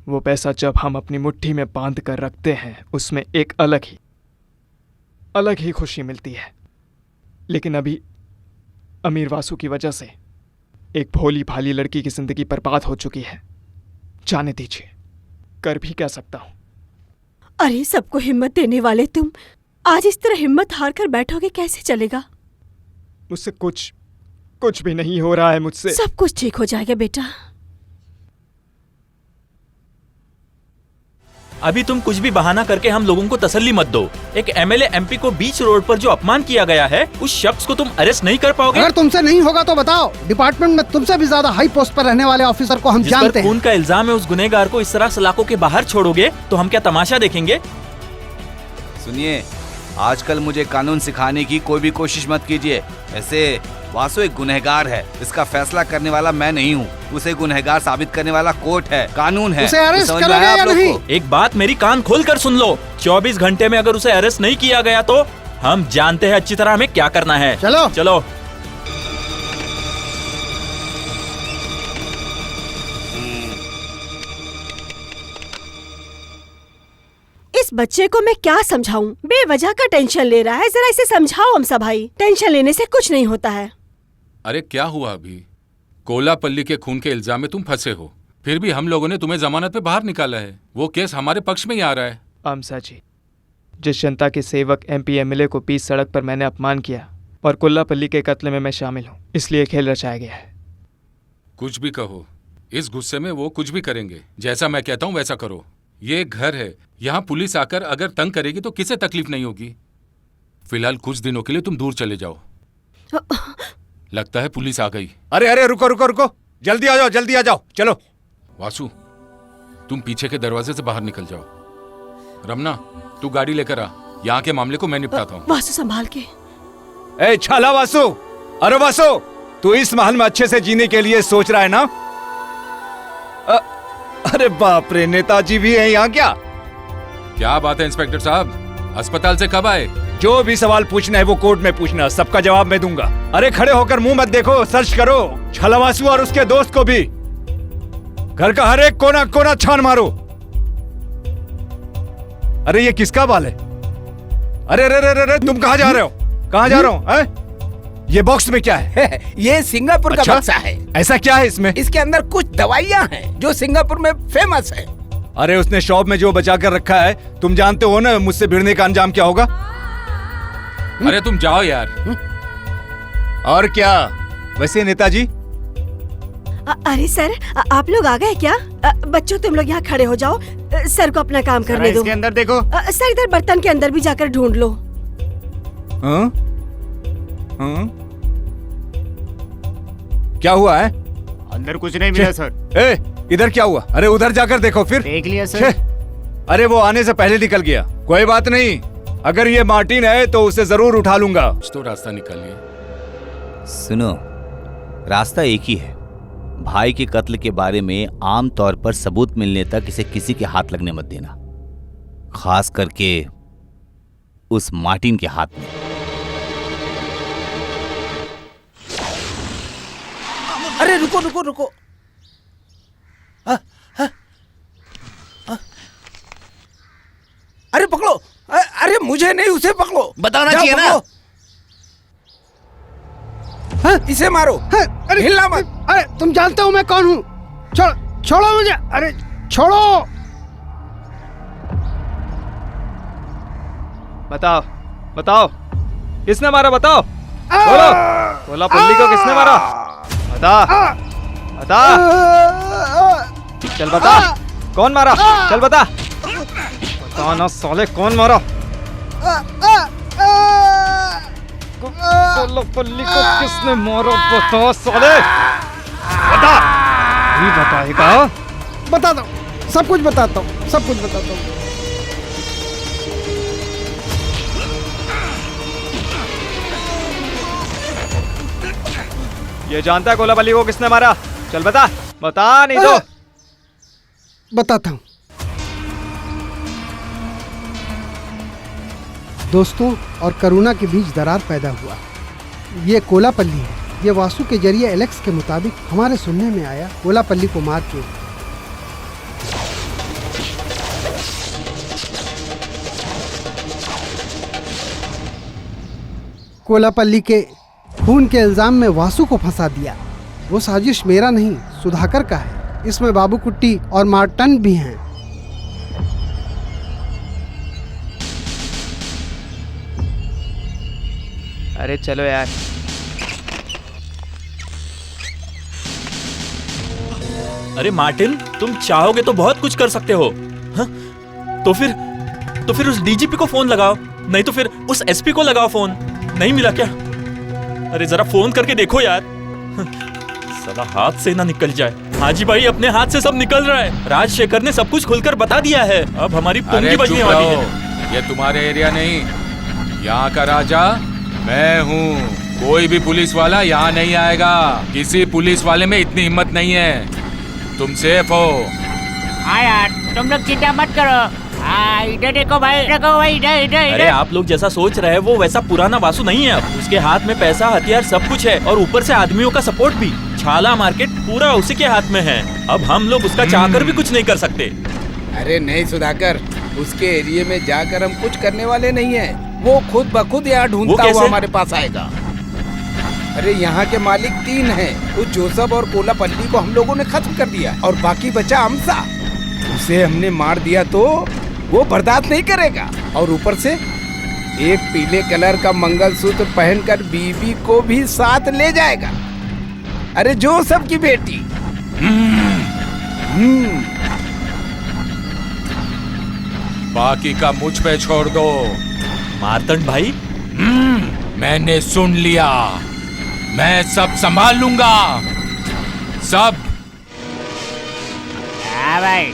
वो पैसा जब हम अपनी मुट्ठी में बांध कर रखते हैं उसमें एक अलग ही खुशी मिलती है। लेकिन अभी अमीर वासु की वजह से एक भोली भाली लड़की की जिंदगी बर्बाद हो चुकी है। जाने दीजिए, कर भी क्या सकता हूं। अरे सबको हिम्मत देने वाले तुम आज इस तरह हिम्मत हार कर बैठोगे, कैसे चलेगा? मुझसे कुछ भी नहीं हो रहा है मुझसे। सब कुछ ठीक हो जाएगा बेटा। अभी तुम कुछ भी बहाना करके हम लोगों को तसल्ली मत दो। एक एमएलए एमपी को बीच रोड पर जो अपमान किया गया है उस शख्स को तुम अरेस्ट नहीं कर पाओगे? अगर तुमसे नहीं होगा तो बताओ। डिपार्टमेंट में तुमसे भी ज्यादा हाई पोस्ट पर रहने वाले ऑफिसर को हम जानते हैं। खून का इल्जाम है, उस गुनहगार को इस तरह सलाखों के बाहर छोड़ोगे तो हम क्या तमाशा देखेंगे? सुनिए, आजकल मुझे कानून सिखाने की कोई भी कोशिश मत कीजिए। ऐसे वासु एक गुनहगार है, इसका फैसला करने वाला मैं नहीं हूँ। उसे गुनहगार साबित करने वाला कोर्ट है, कानून है। उसे अरेस्ट समझ में करोगे आया या आप लोग नहीं? को? एक बात मेरी कान खोल कर सुन लो, 24 घंटे में अगर उसे अरेस्ट नहीं किया गया तो हम जानते हैं अच्छी तरह हमें क्या करना है। चलो चलो। इस बच्चे को मैं क्या समझाऊं? बेवजह का टेंशन ले रहा है, जरा इसे समझाओ हमसा भाई। टेंशन लेने से कुछ नहीं होता है। अरे क्या हुआ अभी? कोलापल्ली के खून के इल्जाम में तुम फंसे हो, फिर भी हम लोगों ने तुम्हें जमानत पे बाहर निकाला है। वो केस हमारे पक्ष में ही आ रहा है। अमसा जी, जिस जनता के सेवक MP MLA को 20 सड़क पर मैंने अपमान किया और कोल्लापल्ली के कत्ल में मैं शामिल हूँ, इसलिए खेल रचाया गया है। कुछ भी कहो, इस गुस्से में वो कुछ भी करेंगे। जैसा मैं कहता हूँ वैसा करो। ये घर है, यहाँ पुलिस आकर अगर तंग करेगी तो किसे तकलीफ नहीं होगी। फिलहाल कुछ दिनों के लिए तुम दूर चले जाओ। लगता है पुलिस आ गई। अरे अरे रुको रुको रुको, जल्दी आ जाओ, जल्दी आ जाओ, चलो। वासु, तुम पीछे के दरवाजे से बाहर निकल जाओ। रमना, तू गाड़ी लेकर आ, यहाँ के मामले को मैं निपटाता हूँ। वासु संभाल के। ए छाला वासु, अरे वासु, तू इस महल में अच्छे से जीने के लिए सोच रहा है ना? अरे बाप रे, नेताजी भी है यहाँ क्या? क्या बात है इंस्पेक्टर साहब, अस्पताल से कब आए? जो भी सवाल पूछना है वो कोर्ट में पूछना, सबका जवाब मैं दूंगा। अरे खड़े होकर मुंह मत देखो, सर्च करो। छलावासु और उसके दोस्त को भी, घर का हर एक कोना कोना छान मारो। अरे ये किसका बाल है? अरे अरे अरे अरे, तुम कहाँ जा रहे हो? कहाँ जा रहे हो? ये बॉक्स में क्या है? ये सिंगापुर अच्छा? का बक्सा है। ऐसा क्या है इसमें? इसके अंदर कुछ दवाइयाँ हैं जो सिंगापुर में फेमस है। अरे उसने शॉप में जो बचा कर रखा है, तुम जानते हो ना मुझसे भिड़ने का अंजाम क्या होगा? अरे तुम जाओ यार। और क्या? वैसे नेताजी, अरे सर, आप लोग आ गए क्या? बच्चों तुम लोग यहाँ खड़े हो जाओ, सर को अपना काम करने दो। इसके अंदर देखो। सर इधर बर्तन के अंदर भी जाकर ढूंढ लो। हाँ? हाँ? क्या हुआ है? अंदर कुछ नहीं मिला सर। ए, इधर क्या हुआ? अरे उधर जाकर देखो फिर। देख लिया सर। अरे वो आने से पहले निकल गया। कोई बात नहीं, अगर ये मार्टिन है तो उसे जरूर उठा लूंगा। तो रास्ता निकालिए। सुनो, रास्ता एक ही है। भाई के कत्ल के बारे में आम तौर पर सबूत मिलने तक इसे किसी के हाथ लगने मत देना, खास करके उस मार्टिन के हाथ में। अरे रुको रुको रुको। अरे पकड़ो। अरे मुझे नहीं, उसे पकड़ो। बताना चाहिए ना। हाँ? इसे मारो। हाँ, अरे हिलना मत। अरे तुम जानते हो मैं कौन हूँ? छोड़ो मुझे। अरे छोड़ो। बताओ बताओ, किसने मारा? बताओ। बोलो, कोल्लापल्ली को किसने मारा? बता बता, चल बता, कौन मारा? चल बता, बता ना साले, कौन मारा? कोल्लापल्ली को किसने मारा? बता साले, बता। नहीं बताएगा? बताता हूँ, सब कुछ बताता हूँ, सब कुछ बताता हूँ। ये जानता है कोल्लापल्ली को किसने मारा? चल बता, बता, नहीं तो बताता हूँ। दोस्तों और करुणा के बीच दरार पैदा हुआ। ये कोल्लापल्ली है। ये वासु के जरिए एलेक्स के मुताबिक हमारे सुनने में आया कोल्लापल्ली को मार के कोल्लापल्ली के खून के इल्जाम में वासु को फंसा दिया। वो साजिश मेरा नहीं, सुधाकर का है। इसमें बाबू कुट्टी और मार्टन भी हैं। अरे चलो यार। अरे मार्टिन, तुम चाहोगे तो बहुत कुछ कर सकते हो। हाँ? तो फिर उस डीजीपी को फोन लगाओ, नहीं तो फिर उस एसपी को लगाओ फोन। नहीं मिला क्या? अरे जरा फोन करके देखो यार। साला हाथ से ना निकल जाए। हाजी भाई, अपने हाथ से सब निकल रहा है। राजशेखर ने सब कुछ खुलकर बता दिया है। अब हमारी पुंगी बजने वाली है। ये तुम्हारे एरिया नहीं, यहाँ का राजा मैं हूँ। कोई भी पुलिस वाला यहाँ नहीं आएगा। किसी पुलिस वाले में इतनी हिम्मत नहीं है। तुम सेफ हो। हाँ यार, तुम लोग चिंता मत करो। हाँ, इधर देखो भाई, देखो भाई, इधर इधर अरे इधर। आप लोग जैसा सोच रहे हैं वो वैसा पुराना वासु नहीं है। अब उसके हाथ में पैसा, हथियार सब कुछ है और ऊपर से आदमियों का सपोर्ट भी। छाला मार्केट पूरा उसी के हाथ में है। अब हम लोग उसका चाहकर भी कुछ नहीं कर सकते। अरे नहीं सुधाकर, उसके एरिया में जाकर हम कुछ करने वाले नहीं हैं। वो खुद ब खुद यहाँ ढूंढता हुआ हमारे पास आएगा। अरे यहाँ के मालिक 3 हैं। उस जोसेफ और कोलापल्ली को हम लोगों ने खत्म कर दिया और बाकी बचा अम्सा। उसे हमने मार दिया तो वो बर्दाश्त नहीं करेगा और ऊपर से एक पीले कलर का मंगलसूत्र पहनकर बीवी को भी साथ ले जाएगा। अरे जोसेफ की बेटी। बाकी का मुझ पे छोड़ दो। मार्तंड भाई, मैंने सुन लिया। मैं सब संभाल लूंगा, सब। हाँ भाई।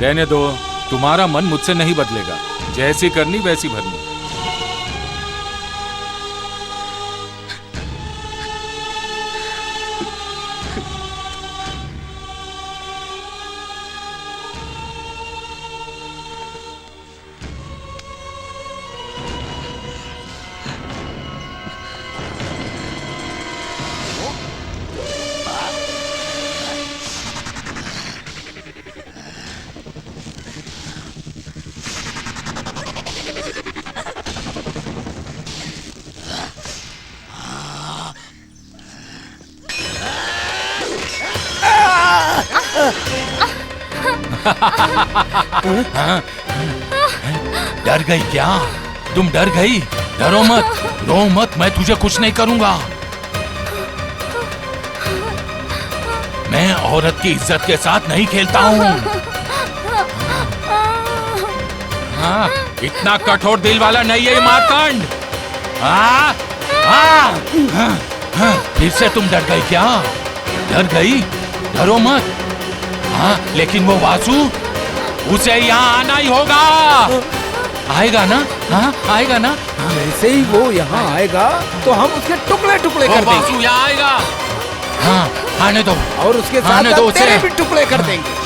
रहने दो, तुम्हारा मन मुझसे नहीं बदलेगा। जैसी करनी वैसी भरनी। डर गई क्या? तुम डर गई? डरो मत, रो मत, मैं तुझे कुछ नहीं करूंगा। मैं औरत की इज्जत के साथ नहीं खेलता हूँ। हाँ, इतना कठोर दिल वाला नहीं है ये मार्कंड। हाँ, हाँ, हाँ, हाँ, फिर से तुम डर गई क्या? डर गई? डरो मत। हाँ, लेकिन वो वासु, उसे यहाँ आना ही होगा। आएगा ना? हाँ, आएगा ना? जैसे ही वो यहाँ आएगा तो हम उसके टुकड़े टुकड़े कर देंगे। वासु यहाँ आएगा। हाँ, आने दो। और उसके साथ आने दो तेरे उसे। भी टुकड़े कर देंगे।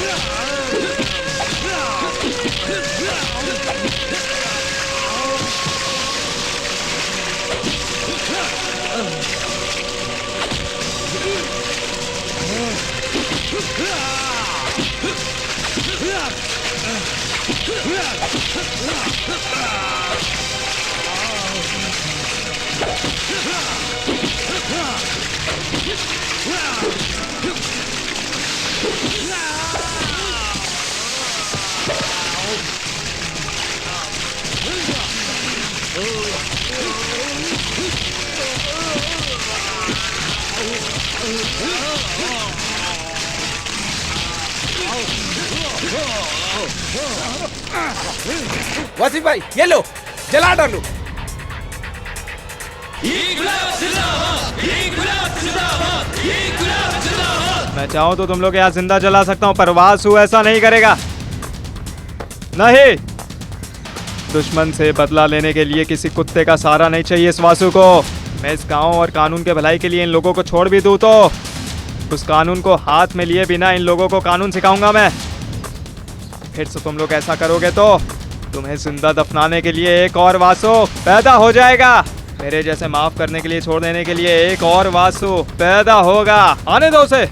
Yeah! वसीफ भाई ये लो, जला डालो। मैं चाहूँ तो तुम लोग यहाँ जिंदा जला सकता हूँ, पर वासु ऐसा नहीं करेगा। नहीं, दुश्मन से बदला लेने के लिए किसी कुत्ते का सहारा नहीं चाहिए इस वासु को। मैं इस गांव और कानून के भलाई के लिए इन लोगों को छोड़ भी दूँ तो उस कानून को हाथ में लिए बिना इन लोगों को कानून सिखाऊंगा मैं। फिर से तुम लोग ऐसा करोगे तो तुम्हें जिंदा दफनाने के लिए एक और वासु पैदा हो जाएगा। मेरे जैसे माफ करने के लिए, छोड़ देने के लिए एक और वासु पैदा होगा। आने दो उसे।